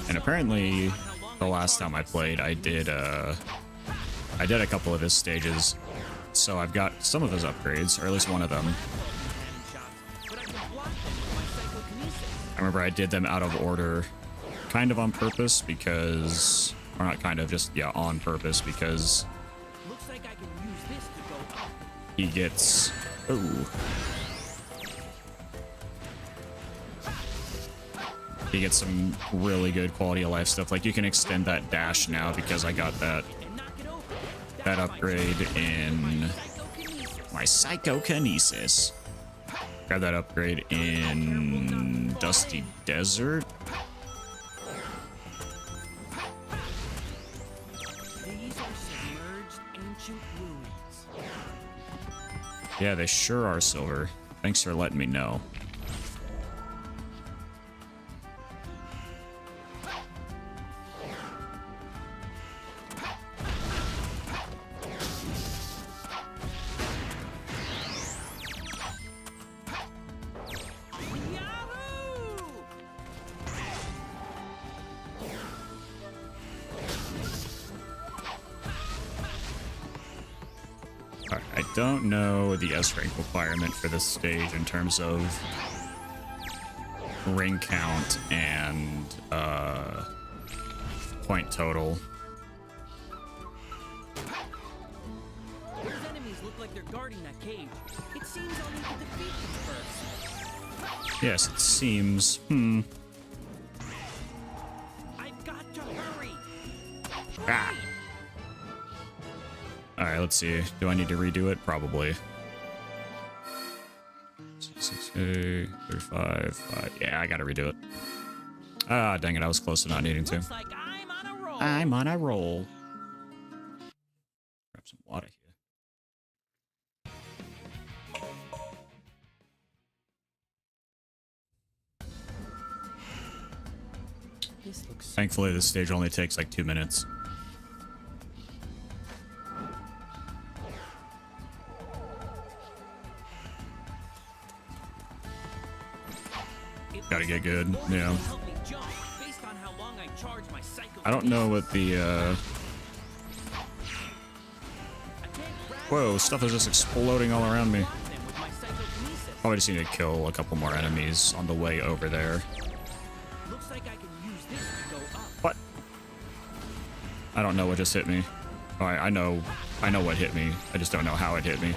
and apparently the last time I played I did a couple of his stages, so I've got some of his upgrades, or at least one of them. I remember I did them out of order, kind of on purpose, because, or not kind of, just, yeah, on purpose, because Looks like I can use this to go up. he gets, ooh. He gets some really good quality of life stuff. Like, you can extend that dash now because I got that And knock it over. that upgrade in Psychokinesis. my psychokinesis. Got that upgrade in Dusty Desert. These are submerged ancient ruins. Yeah, they sure are silver. Thanks for letting me know. Yahoo! Alright, I don't know the S rank requirement for this stage in terms of ring count and point total. Those enemies look like they're guarding that cage. It seems I'll need to defeat them first. Yes, it seems. I've got to hurry. Ah. Alright, let's see. Do I need to redo it? Probably. 6A, 35, 5. Yeah, I gotta redo it. Ah, dang it, I was close to not needing to. Looks like I'm on a roll. I'm on a roll. Grab some water here. This looks Thankfully, this stage only takes like 2 minutes. Gotta get good, yeah. help me jump based on how long I charge my I don't know what the, Whoa, stuff is just exploding all around me. Probably just need to kill a couple more enemies on the way over there. Looks like I can use this to go up. What? I don't know what just hit me. Oh, I know what hit me. I just don't know how it hit me.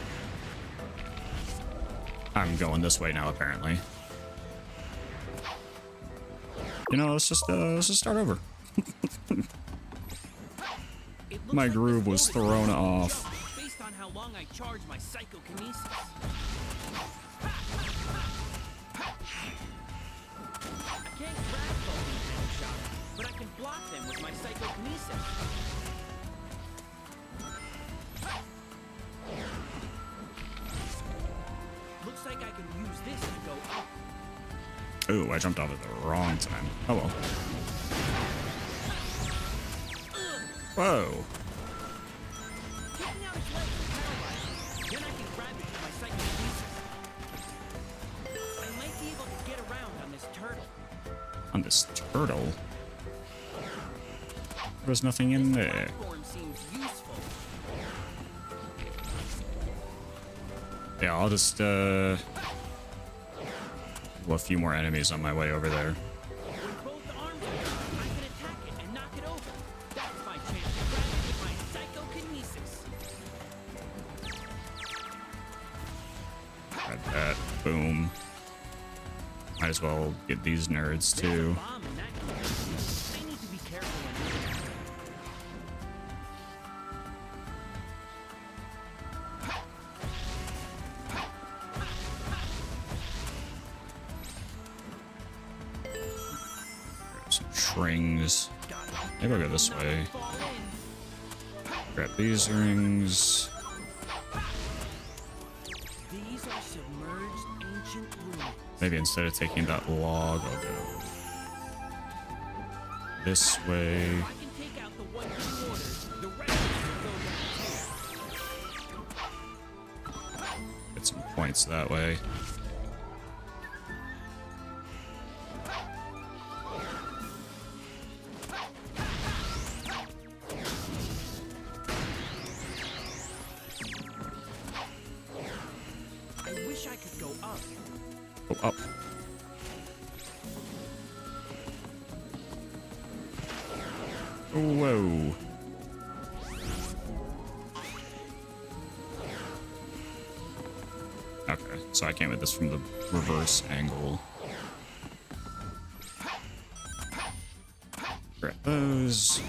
I'm going this way now, apparently. You know, let's just start over. My groove was thrown off. Based on how long I charge my psychokinesis. I can't grab both headshots, but I can block them with my psychokinesis. Looks like I can use this to go up. Ooh, I jumped off at the wrong time. Oh well. Whoa. Taking out its legs will paralyze me. Then I can grab it with my psychokinesis. I might be able to get around on this turtle. On this turtle? There's nothing in there. Platform seems useful. Yeah, I'll just, well, a few more enemies on my way over there. When both arms are up, I can attack it and knock it over. That's my chance to grab it with my psychokinesis. Grab that. Boom. Might as well get these nerds, There's a too. bomb in that cage. I need to be careful when doing that. Grab some shrings. Maybe I'll go this way. Fall in. Grab these rings. These are submerged ancient ruins. Maybe instead of taking that log, I'll go this way. I can take out the one giving orders. The rest will go down. Get some points that way. I wish I could go up. Go up. Whoa. Okay, so I came at this from the reverse angle. Grab those.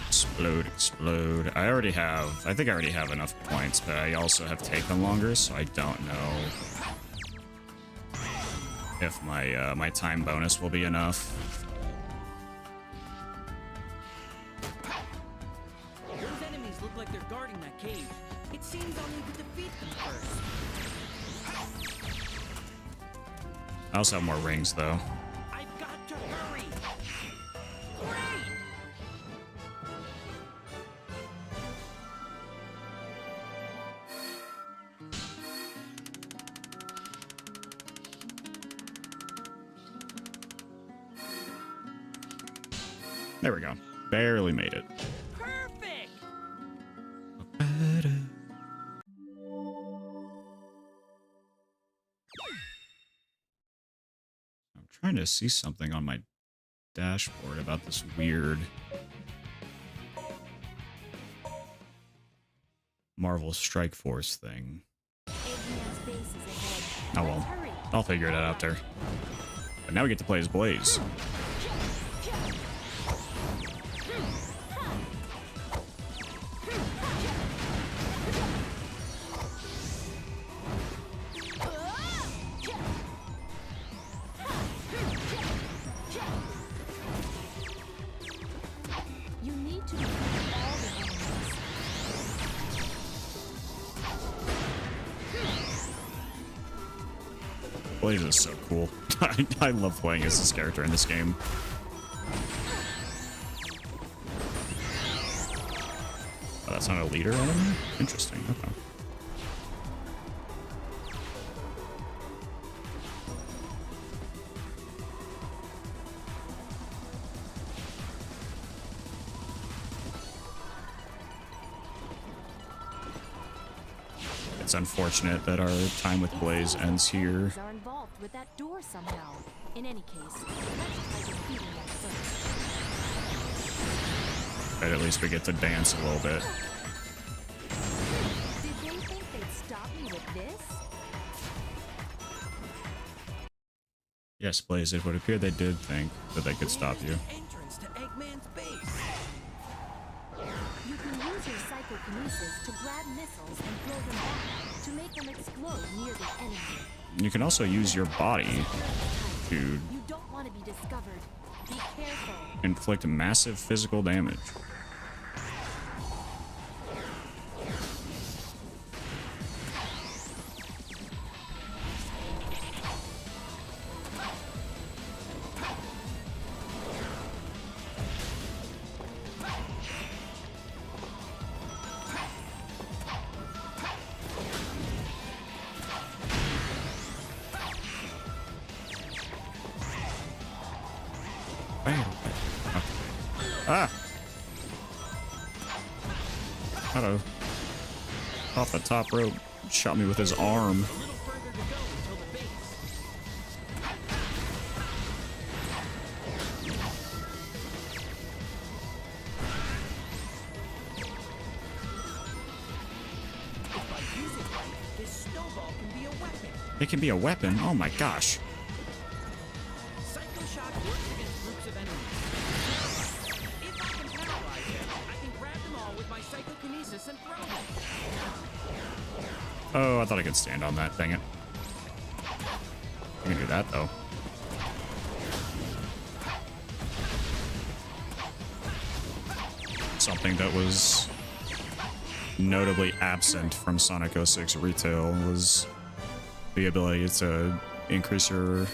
Explode, explode. I think I already have enough points, but I also have taken longer, so I don't know if my my time bonus will be enough. Those enemies look like they're guarding that cave. It seems I'll need to defeat them first. I also have more rings, though. I've got to hurry. Great! There we go. Barely made it. Perfect! I'm trying to see something on my dashboard about this weird Marvel Strike Force thing. Eggman's base is ahead. Oh well. Hurry. I'll figure it out after. But now we get to play as Blaze. You need to defeat all the enemies. Blaze is so cool. I love playing as this character in this game. Oh, that's not a leader enemy? Interesting. Okay. It's unfortunate that our time with Blaze ends here. Enemies are involved with that door somehow. In any case, let's try defeating them first. But at least we get to dance a little bit. Did they think they'd stop me with this? Yes, Blaze, it would appear they did think that they could stop you. Entrance to Eggman's base. You can use your psychokinesis to grab missiles and throw them back to make them explode near the enemy. You can also use your body to You don't want to be discovered. Be careful. inflict massive physical damage. Bam. Okay. Ah! Hello. Off the top rope. Shot me with his arm. A little further to go until the base. If I use it right, this snowball can be a weapon. It can be a weapon? Oh my gosh. Psycho Shock works against groups of enemies. If I can paralyze them, I can grab them all with my psychokinesis and throw them. Oh, I thought I could stand on that. Dang it. I can do that, though. Something that was notably absent from Sonic 06 retail was the ability to increase your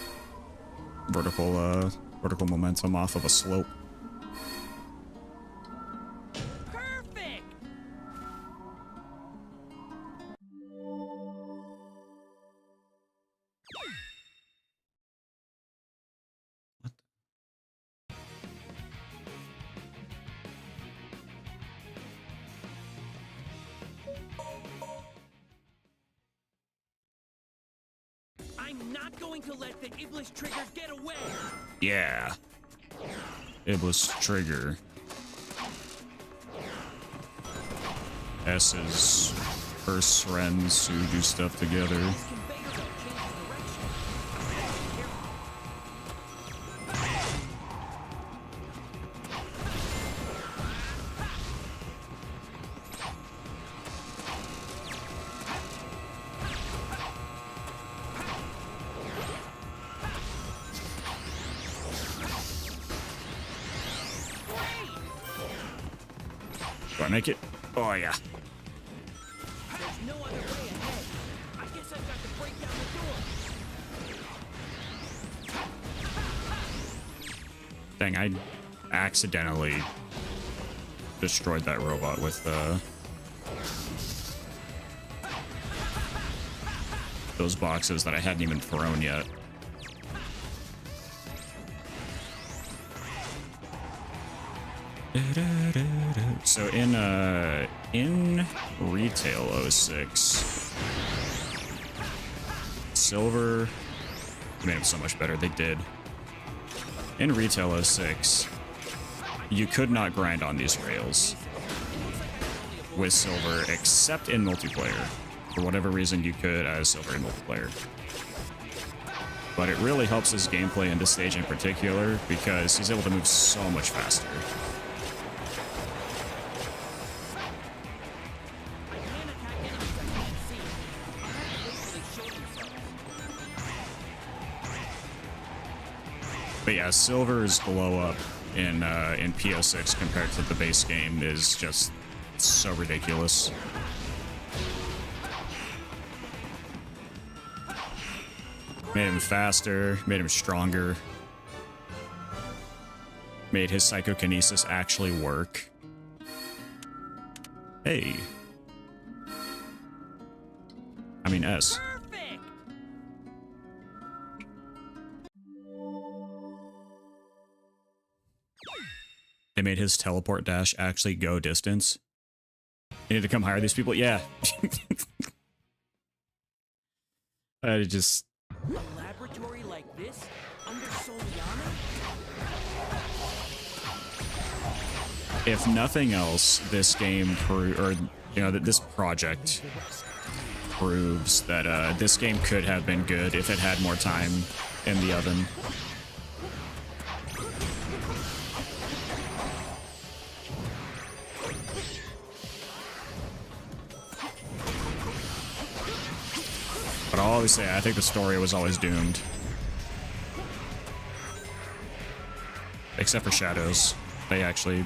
vertical momentum off of a slope. Perfect! I'm not going to let the Iblis trigger get away! Yeah. Iblis trigger. S is first friends who do stuff together. These conveyors are changing direction. I have to be careful. Do I make it? Oh, yeah. There's no other way ahead. I guess I've got to break down the door. Dang, I accidentally destroyed that robot with those boxes that I hadn't even thrown yet. So in retail 06, Silver made them so much better. They did. In retail 06, you could not grind on these rails with Silver except in multiplayer. For whatever reason, you could as Silver in multiplayer. But it really helps his gameplay in this stage in particular because he's able to move so much faster. I can't attack enemies I can't see. I'll have to wait till they show themselves. But yeah, Silver's glow up in P-06 compared to the base game is just so ridiculous. Made him faster, made him stronger, made his psychokinesis actually work. Hey. I mean S. Perfect! They made his teleport dash actually go distance. You need to come hire these people? Yeah. I just... A laboratory like this? Under Soliana? If nothing else, this game this project proves that this game could have been good if it had more time in the oven. But I'll always say I think the story was always doomed. Except for Shadows. They actually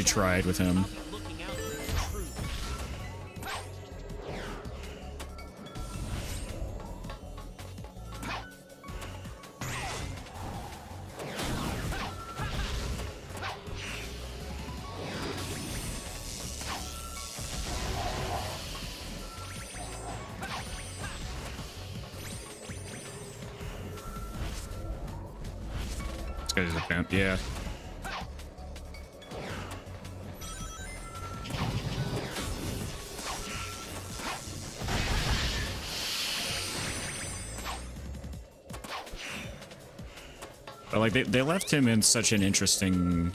tried with him. I'll be looking out for the truth. This guy's a pimp, yeah. But like they left him in such an interesting,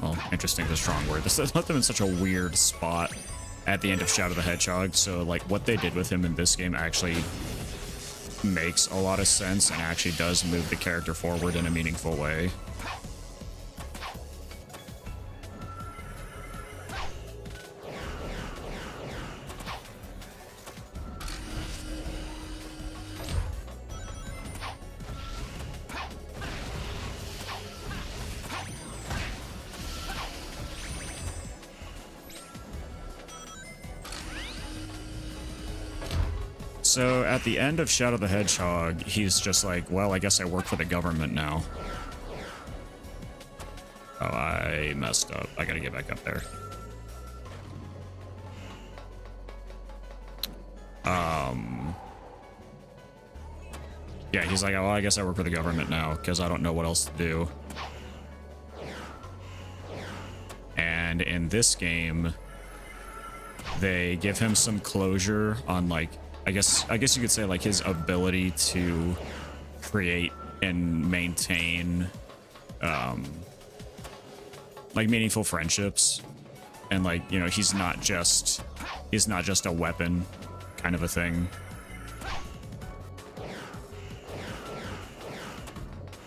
well, interesting is a strong word. They left him in such a weird spot at the end of Shadow the Hedgehog. So like what they did with him in this game actually makes a lot of sense and actually does move the character forward in a meaningful way. So at the end of Shadow the Hedgehog, he's just like, well, I guess I work for the government now. Oh, I messed up. I gotta get back up there. Yeah, he's like, oh, I guess I work for the government now because I don't know what else to do. And in this game, they give him some closure on, like, I guess you could say, like, his ability to create and maintain like meaningful friendships. And, like, you know, he's not just a weapon kind of a thing.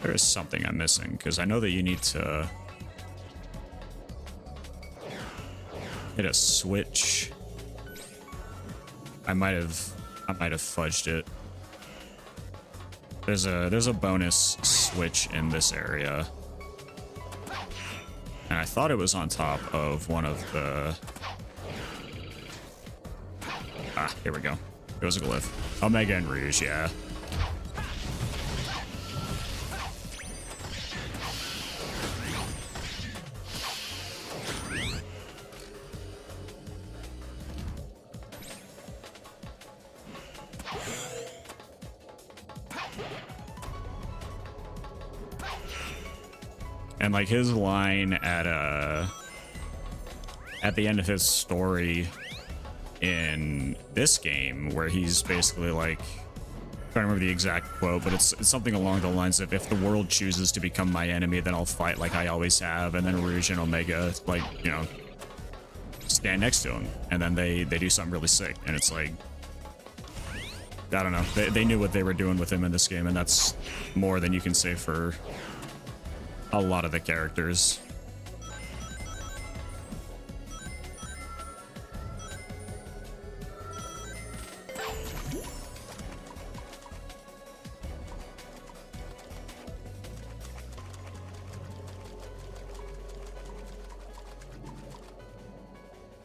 There is something I'm missing, because I know that you need to hit a switch. I might have fudged it. There's a bonus switch in this area. And I thought it was on top of one of the... Ah, here we go. It was a glyph. Omega and Rouge, yeah. And like his line at the end of his story in this game, where he's basically like, I don't remember the exact quote, but it's something along the lines of, if the world chooses to become my enemy, then I'll fight like I always have. And then Rouge and Omega, like, you know, stand next to him, and then they do something really sick. And it's like, I don't know, they knew what they were doing with him in this game, and that's more than you can say for a lot of the characters.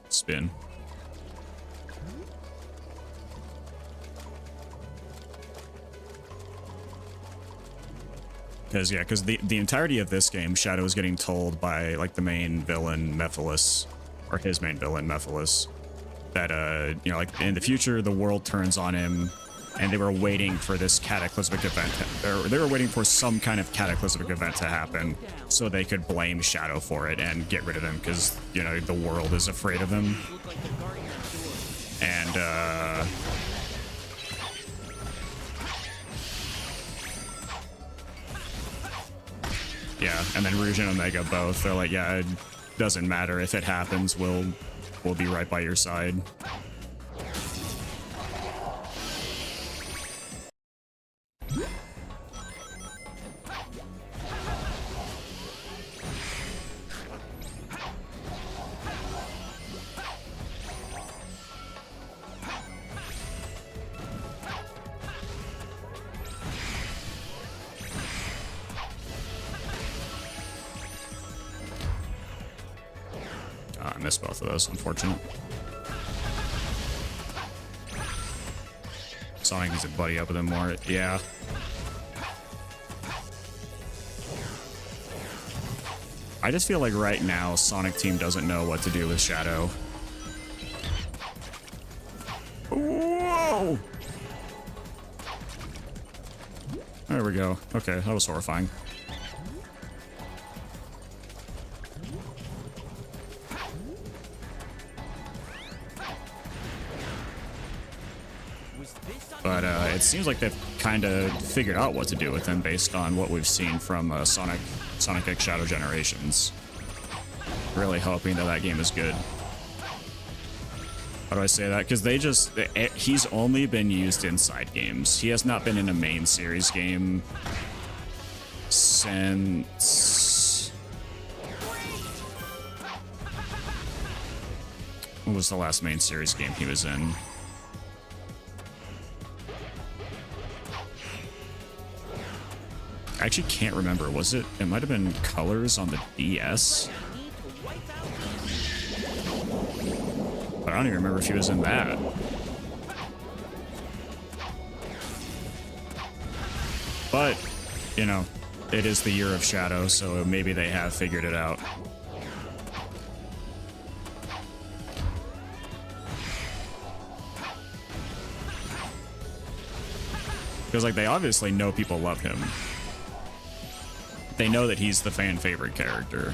Spin. Because the entirety of this game, Shadow is getting told by, like, the main villain, Mephiles, or his main villain, Mephiles, that, you know, like, in the future, the world turns on him, and they were waiting for this cataclysmic event. They were waiting for some kind of cataclysmic event to happen so they could blame Shadow for it and get rid of him, because, you know, the world is afraid of him. And, yeah, and then Rouge and Omega both, they're like, yeah, it doesn't matter if it happens, we'll be right by your side. I missed both of those, unfortunate. Sonic needs to buddy up with him more. Yeah. I just feel like right now, Sonic Team doesn't know what to do with Shadow. Whoa! There we go. Okay, that was horrifying. But it seems like they've kind of figured out what to do with him based on what we've seen from Sonic X Shadow Generations. Really hoping that game is good. How do I say that? Because he's only been used in side games. He has not been in a main series game since... What was the last main series game he was in? I actually can't remember. Was it? It might have been Colors on the DS. But I don't even remember if he was in that. But, you know, it is the year of Shadow, so maybe they have figured it out. Because, like, they obviously know people love him. They know that he's the fan favorite character.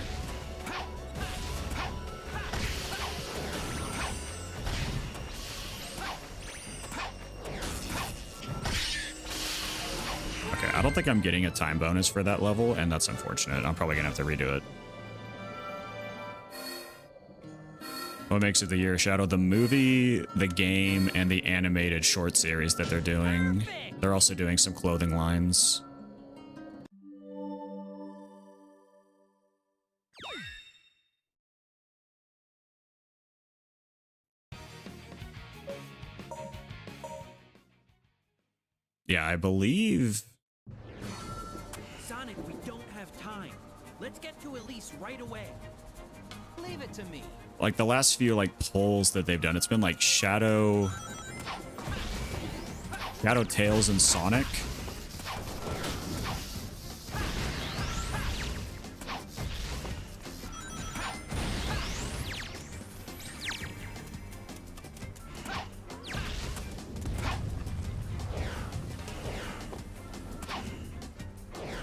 Okay, I don't think I'm getting a time bonus for that level, and that's unfortunate. I'm probably gonna have to redo it. What makes it the year of Shadow? The movie, the game, and the animated short series that they're doing. They're also doing some clothing lines. Yeah, I believe... Sonic, we don't have time. Let's get to Elise right away. Leave it to me. Like, the last few, like, polls that they've done, it's been, like, Shadow, Tails, and Sonic.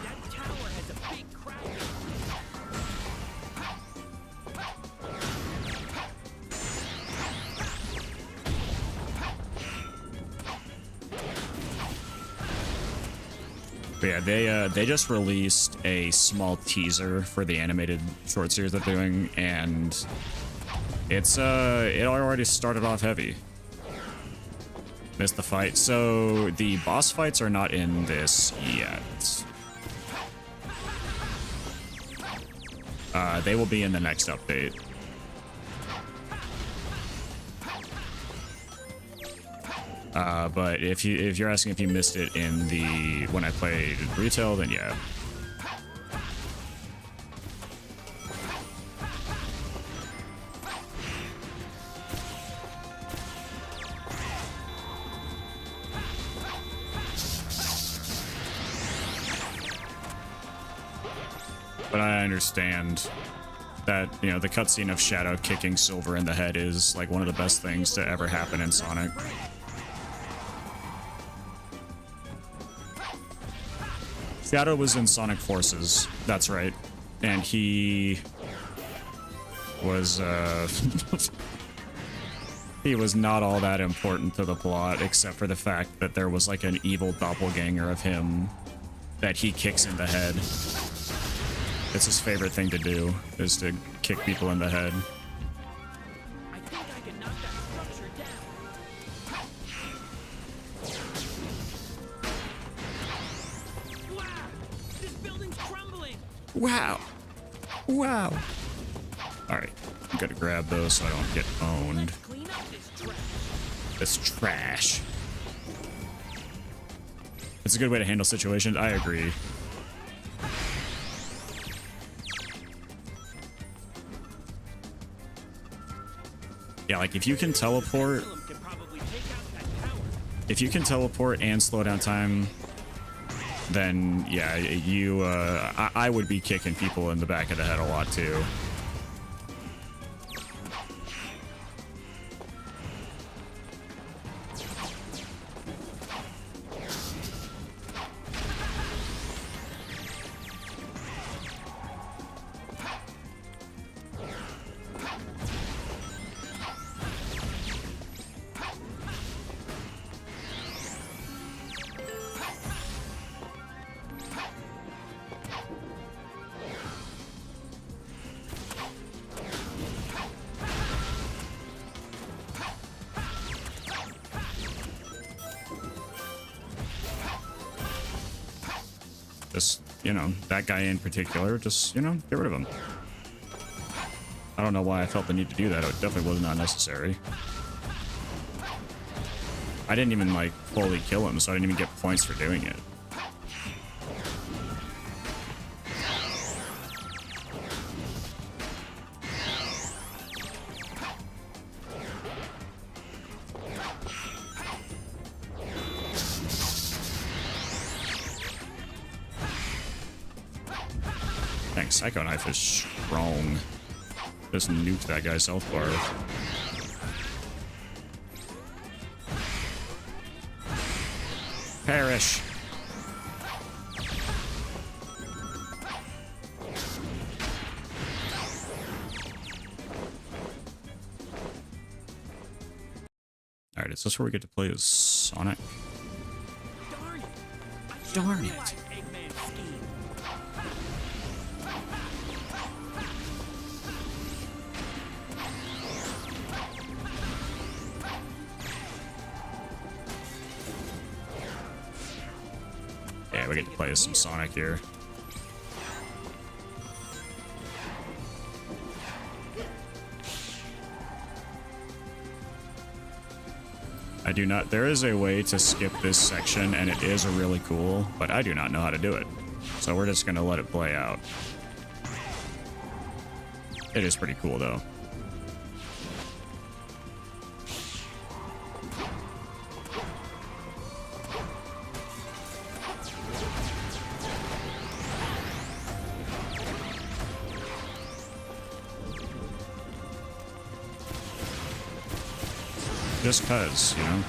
That tower has a big crack. But yeah, they just released a small teaser for the animated short series that they're doing, and it's it already started off heavy. Missed the fight. So the boss fights are not in this yet. They will be in the next update. But if you're asking if you missed it in the when I played retail, then yeah. But I understand that, you know, the cutscene of Shadow kicking Silver in the head is like one of the best things to ever happen in Sonic. Shadow was in Sonic Forces, that's right. And he was, he was not all that important to the plot, except for the fact that there was like an evil doppelganger of him that he kicks in the head. It's his favorite thing to do, is to kick people in the head. I think I can knock that structure down. Wow! This building's crumbling! Wow. Wow. Alright, I'm gonna grab those so I don't get owned. Clean up this trash. This trash. It's a good way to handle situations, I agree. Yeah, like if you can teleport, Could probably take out that tower. if you can teleport and slow down time, then yeah, you, I would be kicking people in the back of the head a lot too. Just, you know, that guy in particular, just, you know, get rid of him. I don't know why I felt the need to do that. It definitely was not necessary. I didn't even, like, fully kill him, so I didn't even get points for doing it. Dang, Psycho Knife is strong. Just nuked that guy's health bar. Perish. Alright, is this where we get to play as Sonic? Darn it! I should've Darn it. realized Eggman's scheme. Yeah, we get to play as some Sonic here. I do not. There is a way to skip this section, and it is really cool, but I do not know how to do it. So we're just gonna let it play out. It is pretty cool, though. Just cuz, you know?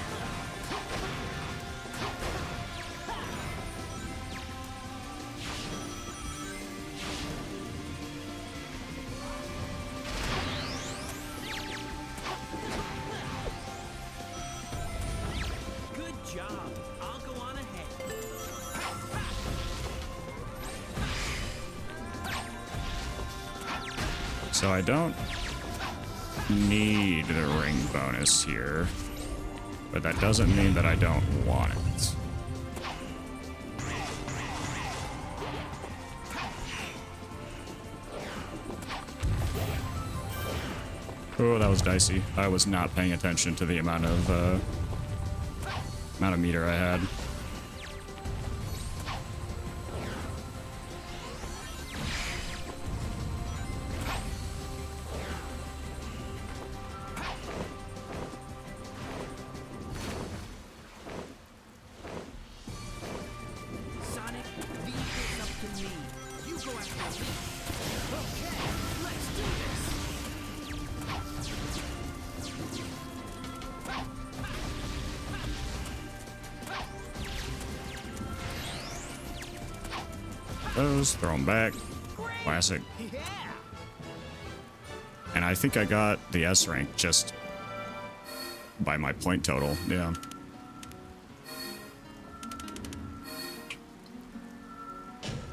Good job. I'll go on ahead. So I don't need the ring bonus here, but that doesn't mean that I don't want it. Oh, that was dicey. I was not paying attention to the amount of meter I had. Sonic, leave this up to me. You go after me. Okay, let's do this. Those, throw them back. Classic. Yeah. And I think I got the S rank just by my point total. Yeah.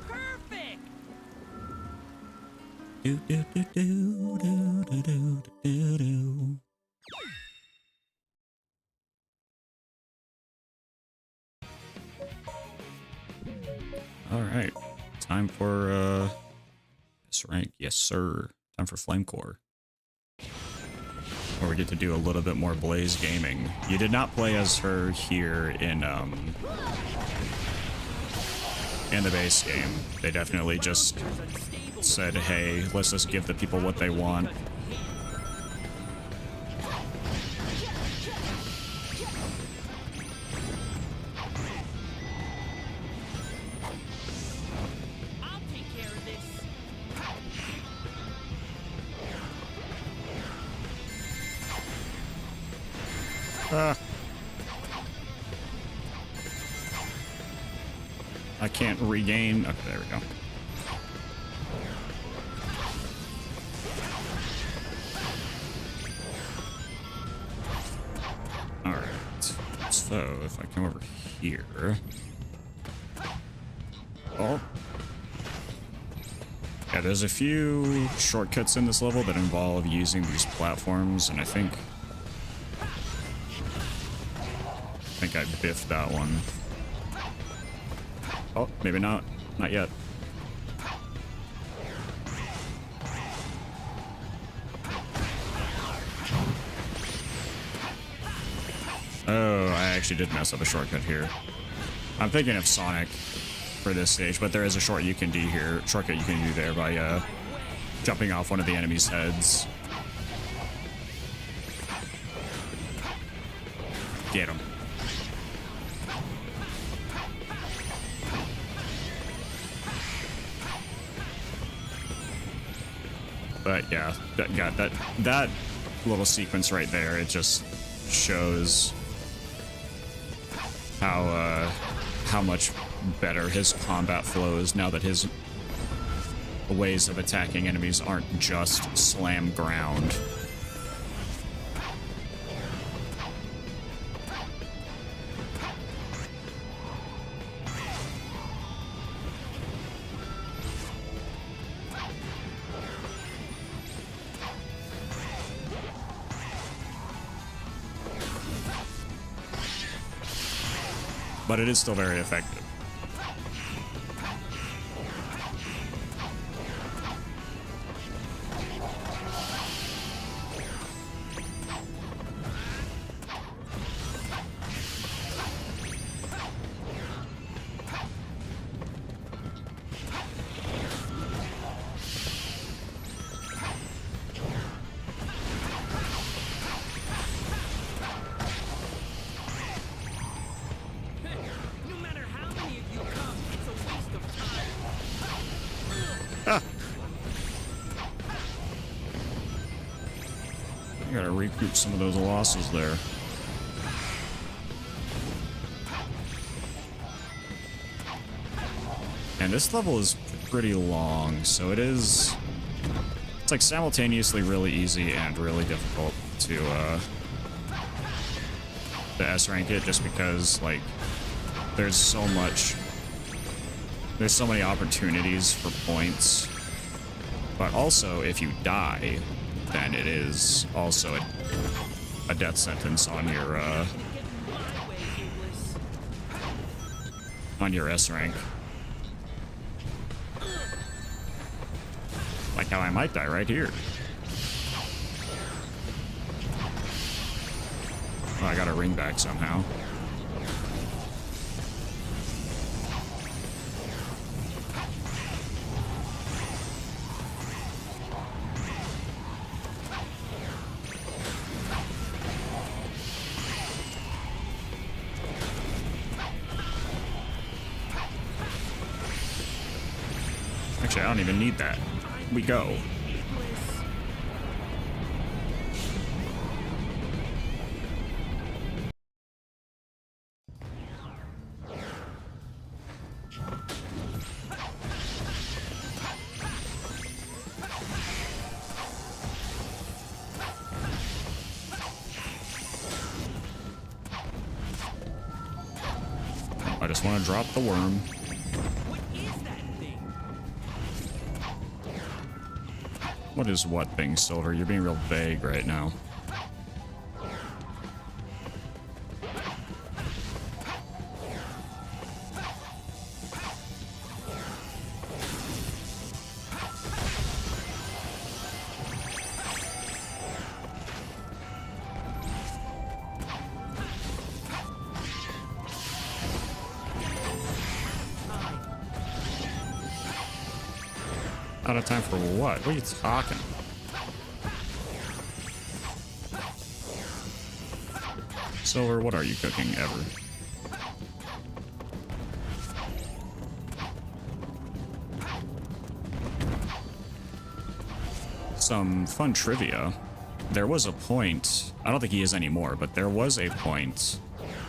Perfect. Do, do, do, do, do, do, do, do, do. All right, time for S rank. Yes, sir. Time for Flame Core, where we get to do a little bit more Blaze gaming. You did not play as her here in the base game. They definitely just said, "Hey, let's just give the people what they want." I'll take care of this. I can't regain. Okay, there we go. All right. So if I come over here. Oh. Yeah, there's a few shortcuts in this level that involve using these platforms, and I think I biffed that one. Oh, maybe not. Not yet. Oh, I actually did mess up a shortcut here. I'm thinking of Sonic for this stage, but there is a shortcut you can do there by jumping off one of the enemy's heads. Get him. But yeah, that little sequence right there, it just shows how much better his combat flow is now that his ways of attacking enemies aren't just slam ground. But it is still very effective. No matter how many of you come, it's a waste of time. I gotta recoup some of those losses there. And this level is pretty long, so it's like simultaneously really easy and really difficult to S rank it, just because like there's so many opportunities for points, but also if you die, then it is also a death sentence on your S rank. Like how I might die right here. Oh, I got a ring back somehow. Actually, I don't even need that. We go. I just want to drop the worm. What is that thing? What is what thing, Silver? You're being real vague right now. Out of time for what? What are you talking? Silver, what are you cooking ever? Some fun trivia. There was a point, I don't think he is anymore, but there was a point.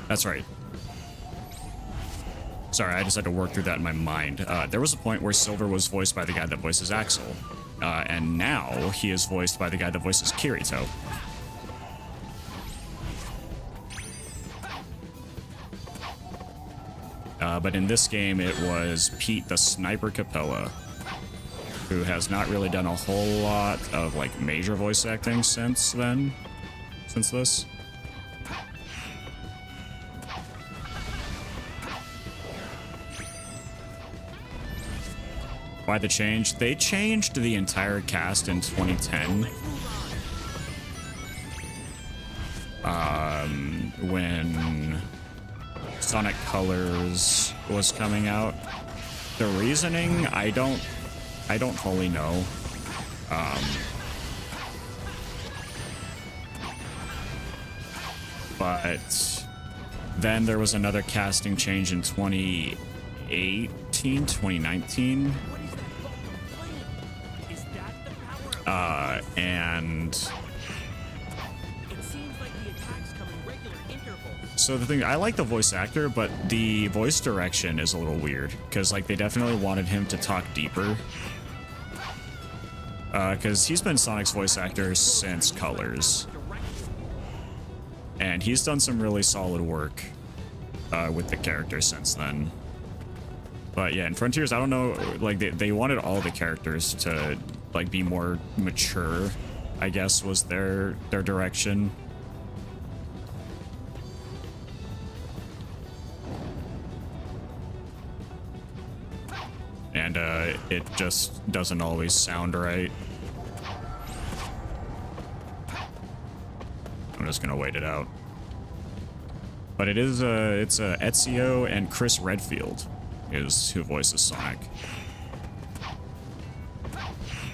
That's right. Sorry, I just had to work through that in my mind. There was a point where Silver was voiced by the guy that voices Axel. And now he is voiced by the guy that voices Kirito. But in this game, it was Pete the Sniper Capella, who has not really done a whole lot of like major voice acting since this. Why the change? They changed the entire cast in 2010. When Sonic Colors was coming out. The reasoning, I don't fully know. But then there was another casting change in 2019. And It seems like the attacks come in regular intervals. so the thing, I like the voice actor, but the voice direction is a little weird because like they definitely wanted him to talk deeper. Because he's been Sonic's voice actor since Colors, and he's done some really solid work with the character since then. But yeah, in Frontiers, I don't know, like they wanted all the characters to like be more mature, I guess was their direction. And it just doesn't always sound right. I'm just gonna wait it out. But it is it's Ezio and Chris Redfield is who voices Sonic.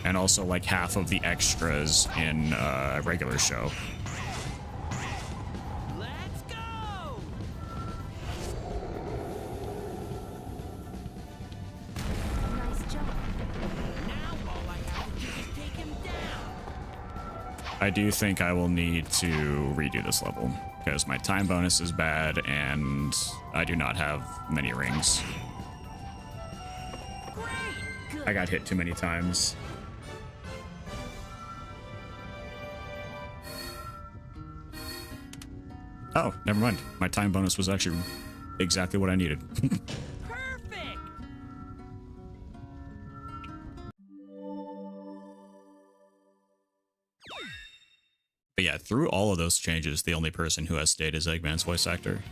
And also like half of the extras in a regular show. Let's go! Nice job. Now all I have to do is take him down. I do think I will need to redo this level because my time bonus is bad and I do not have many rings. Great! I got hit too many times. Oh, never mind. My time bonus was actually exactly what I needed. Perfect! But yeah, through all of those changes, the only person who has stayed is Eggman's voice actor.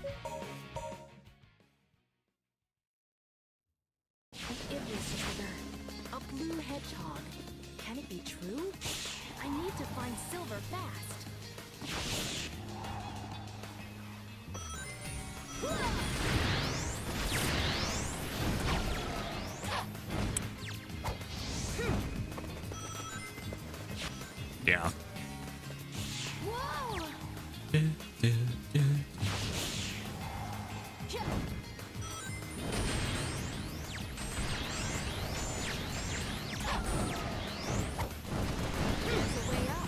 It was trigger. A blue hedgehog. Can it be true? I need to find Silver fast. Yeah. Whoa! There's a way up.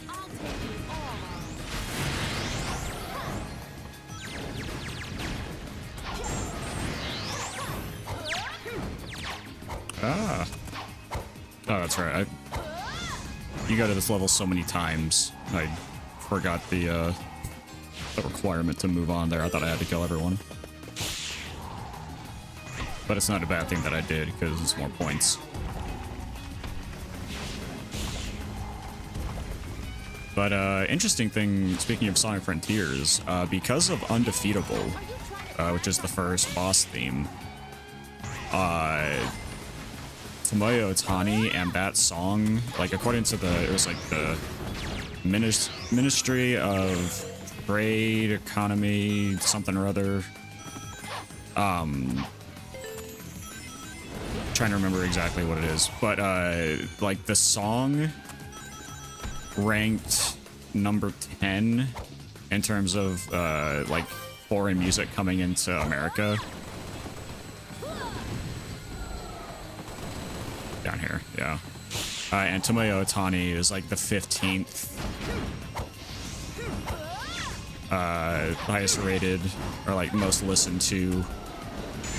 I'll take you all on. Ah. Oh, that's right. You go to this level so many times, I forgot the requirement to move on there. I thought I had to kill everyone. But it's not a bad thing that I did, because it's more points. But interesting thing, speaking of Sonic Frontiers, because of Undefeatable, which is the first boss theme, Tomoyo Otani and that song, like according to it was like the Ministry of Trade, Economy, something or other. Trying to remember exactly what it is, but like the song ranked number 10 in terms of like foreign music coming into America. Down here, yeah. And Tomoyo Otani is like the 15th highest rated or like most listened to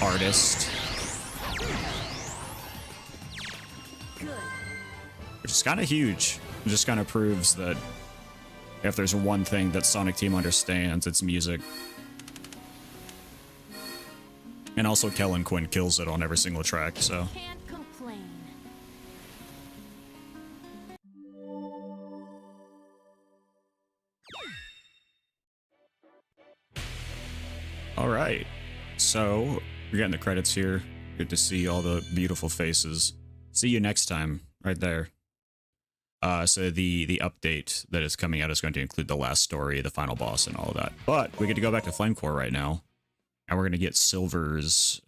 artist. Which is kind of huge. It just kind of proves that if there's one thing that Sonic Team understands, it's music. And also Kellen Quinn kills it on every single track, so. Can't complain. All right. So, we're getting the credits here. Good to see all the beautiful faces. See you next time, right there. So the update that is coming out is going to include the last story, the final boss, and all of that. But we get to go back to Flame Core right now. And we're gonna get Silver's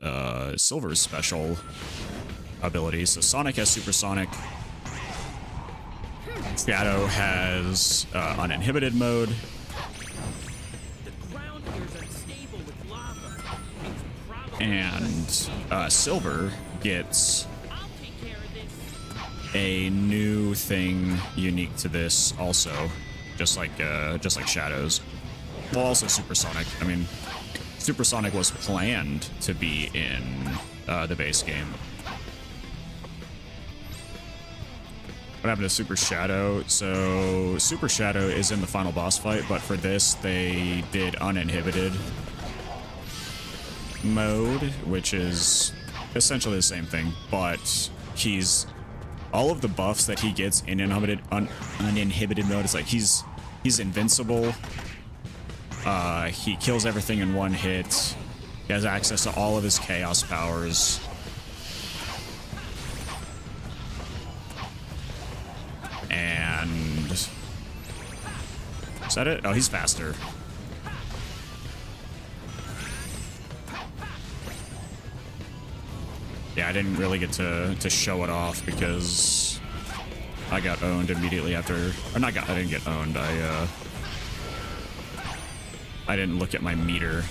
special ability. So Sonic has Supersonic. Shadow has uninhibited mode. The ground here is unstable with lava. It's probably And Silver gets I'll take care of this. a new thing unique to this also, just like Shadow's. Well, also Supersonic. I mean, Supersonic was planned to be in the base game. What happened to Super Shadow? So Super Shadow is in the final boss fight, but for this they did uninhibited mode, which is essentially the same thing, but he's all of the buffs that he gets in uninhibited mode is like he's invincible. He kills everything in one hit. He has access to all of his chaos powers. And is that it? Oh, he's faster. Yeah, I didn't really get to show it off because I got owned immediately after. Or not got. I didn't get owned. I didn't look at my meter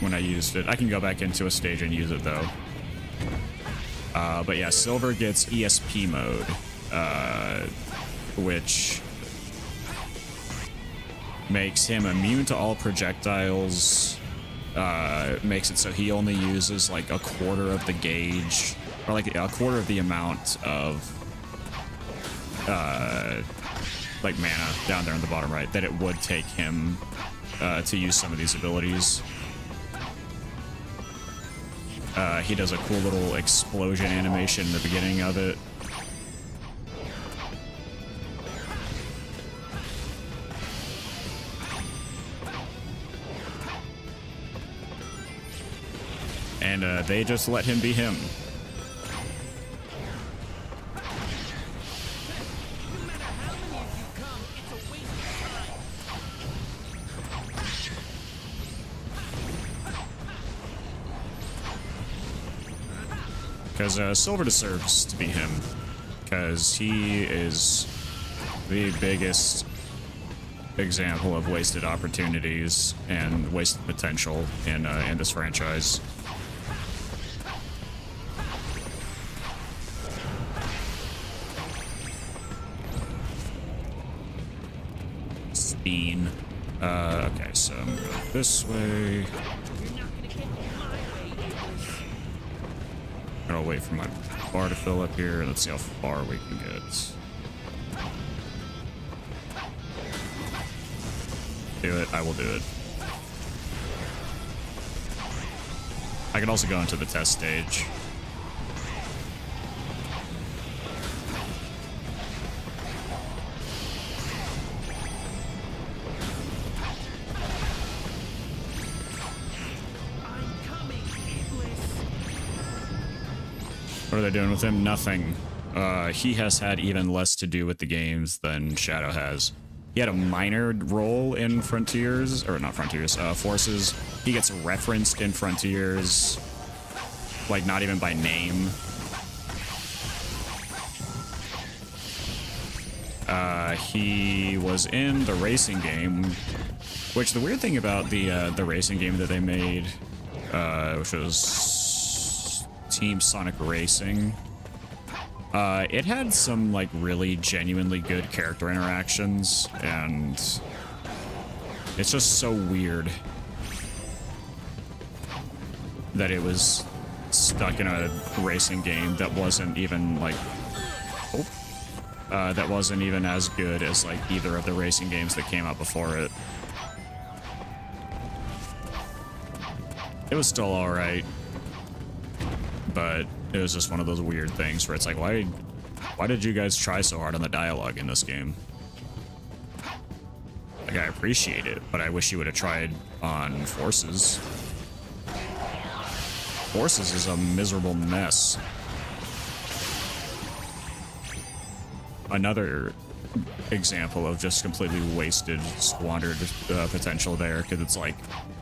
when I used it. I can go back into a stage and use it though. But yeah, Silver gets ESP mode, which makes him immune to all projectiles. Makes it so he only uses like a quarter of the gauge, or like a quarter of the amount of like mana down there in the bottom right that it would take him to use some of these abilities. He does a cool little explosion animation in the beginning of it. And they just let him be him. No matter how many of you come, it's a waste of time. Because Silver deserves to be him. Because he is the biggest example of wasted opportunities and wasted potential in this franchise. Bean. Okay, so I'm gonna go this way. You're not gonna get my way, English. I'll wait for my bar to fill up here. Let's see how far we can get. Do it. I will do it. I can also go into the test stage. I'm coming, English. What are they doing with him? Nothing. He has had even less to do with the games than Shadow has. He had a minor role in Frontiers, or not Frontiers, Forces. He gets referenced in Frontiers, like not even by name. He was in the racing game, which the weird thing about the racing game that they made, which was Team Sonic Racing, it had some like really genuinely good character interactions, and it's just so weird that it was stuck in a racing game that wasn't even like that wasn't even as good as like either of the racing games that came out before it. It was still all right, but it was just one of those weird things where it's like, why did you guys try so hard on the dialogue in this game? Like, I appreciate it, but I wish you would have tried on Forces. Forces is a miserable mess. Another example of just completely wasted, squandered potential there, because it's like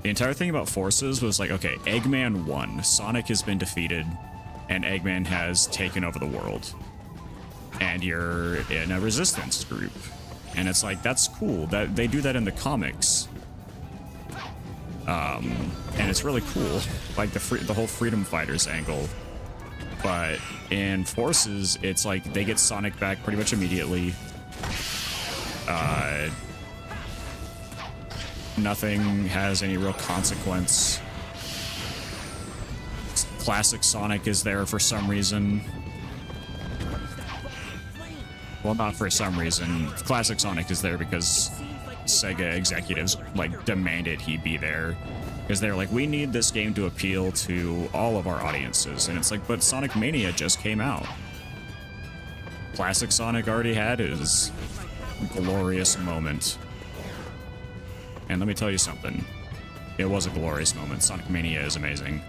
the entire thing about Forces was like, okay, Eggman won, Sonic has been defeated, and Eggman has taken over the world, and you're in a resistance group, and it's like, that's cool. That they do that in the comics, and it's really cool, like the whole freedom fighters angle. But in Forces, it's like they get Sonic back pretty much immediately. Nothing has any real consequence. Classic Sonic is there for some reason. Well, not for some reason. Classic Sonic is there because Sega executives like demanded he be there. Because they're like, we need this game to appeal to all of our audiences. And it's like, but Sonic Mania just came out. Classic Sonic already had his glorious moment. And let me tell you something. It was a glorious moment. Sonic Mania is amazing.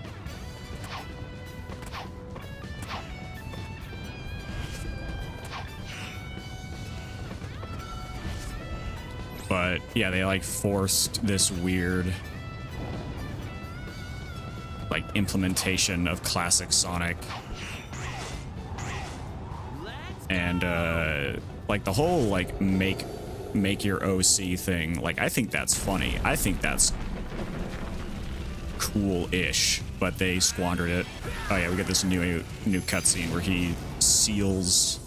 But yeah, they like forced this weird like implementation of classic Sonic. And like the whole like make your OC thing, like I think that's funny. I think that's cool-ish, but they squandered it. Oh yeah, we got this new cutscene where he seals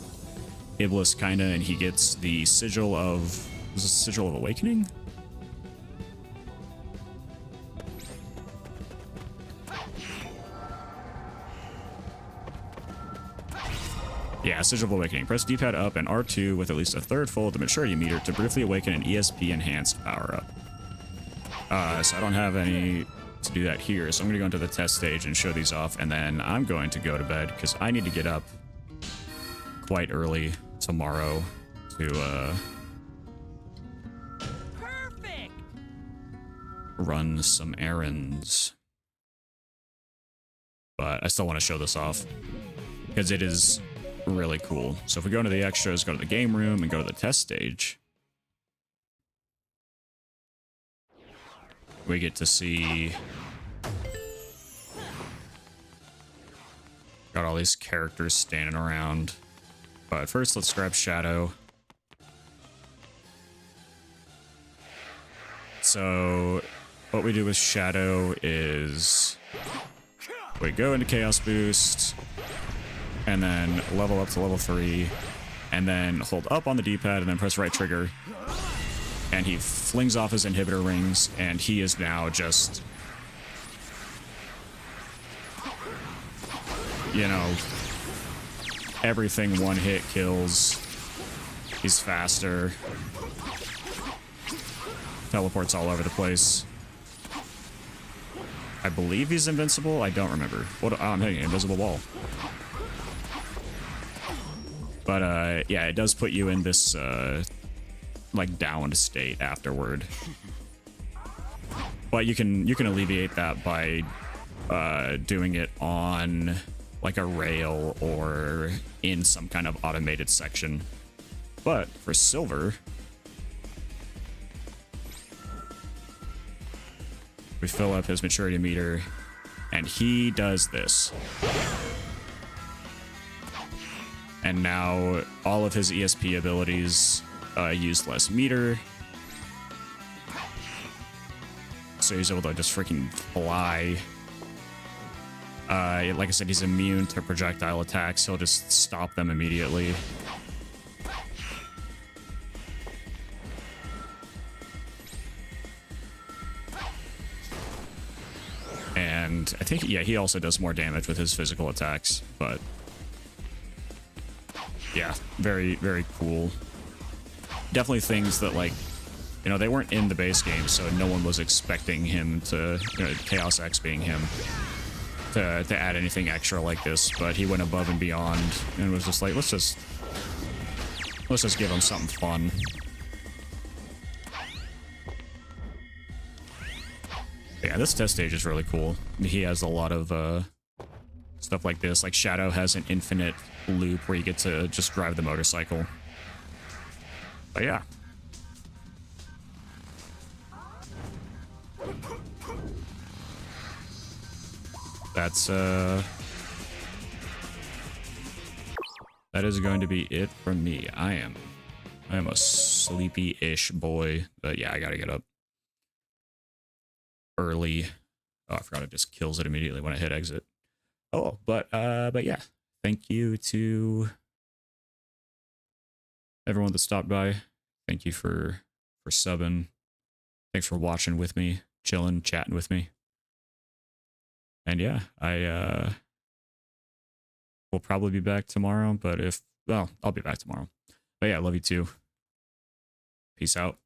Iblis kinda, and he gets the sigil of, is this Sigil of Awakening? Yeah, Sigil of Awakening. Press D-pad up and R2 with at least a third full of the maturity meter to briefly awaken an ESP enhanced power-up. So I don't have any to do that here, so I'm gonna go into the test stage and show these off, and then I'm going to go to bed because I need to get up quite early tomorrow to Perfect. run some errands. But I still want to show this off because it is really cool. So if we go into the extras, go to the game room, and go to the test stage, we get to see, got all these characters standing around. But first, let's grab Shadow. So what we do with Shadow is we go into Chaos Boost, and then level up to level 3, and then hold up on the D-pad, and then press right trigger, and he flings off his inhibitor rings, and he is now just, you know, everything one-hit kills. He's faster. Teleports all over the place. I believe he's invincible. I don't remember. What? Oh, I'm hitting an invisible wall. But yeah, it does put you in this like downed state afterward. But you can alleviate that by doing it on like a rail or in some kind of automated section. But for Silver, we fill up his maturity meter, and he does this. And now all of his ESP abilities use less meter. So he's able to just freaking fly. Like I said, he's immune to projectile attacks. He'll just stop them immediately. And I think, yeah, he also does more damage with his physical attacks, but yeah, very, very cool. Definitely things that, like, you know, they weren't in the base game, so no one was expecting him to, you know, Chaos X being him, to add anything extra like this, but he went above and beyond and was just like, let's just give him something fun. Yeah, this test stage is really cool. He has a lot of stuff like this. Like Shadow has an infinite loop where you get to just drive the motorcycle. But yeah. That's that is going to be it from me. I am a sleepy-ish boy, but yeah, I gotta get up early. Oh, I forgot it just kills it immediately when I hit exit. Oh, but yeah. Thank you to everyone that stopped by. Thank you for subbing. Thanks for watching with me, chilling, chatting with me. And yeah, I will probably be back tomorrow, but well, I'll be back tomorrow. But yeah, love you too. Peace out.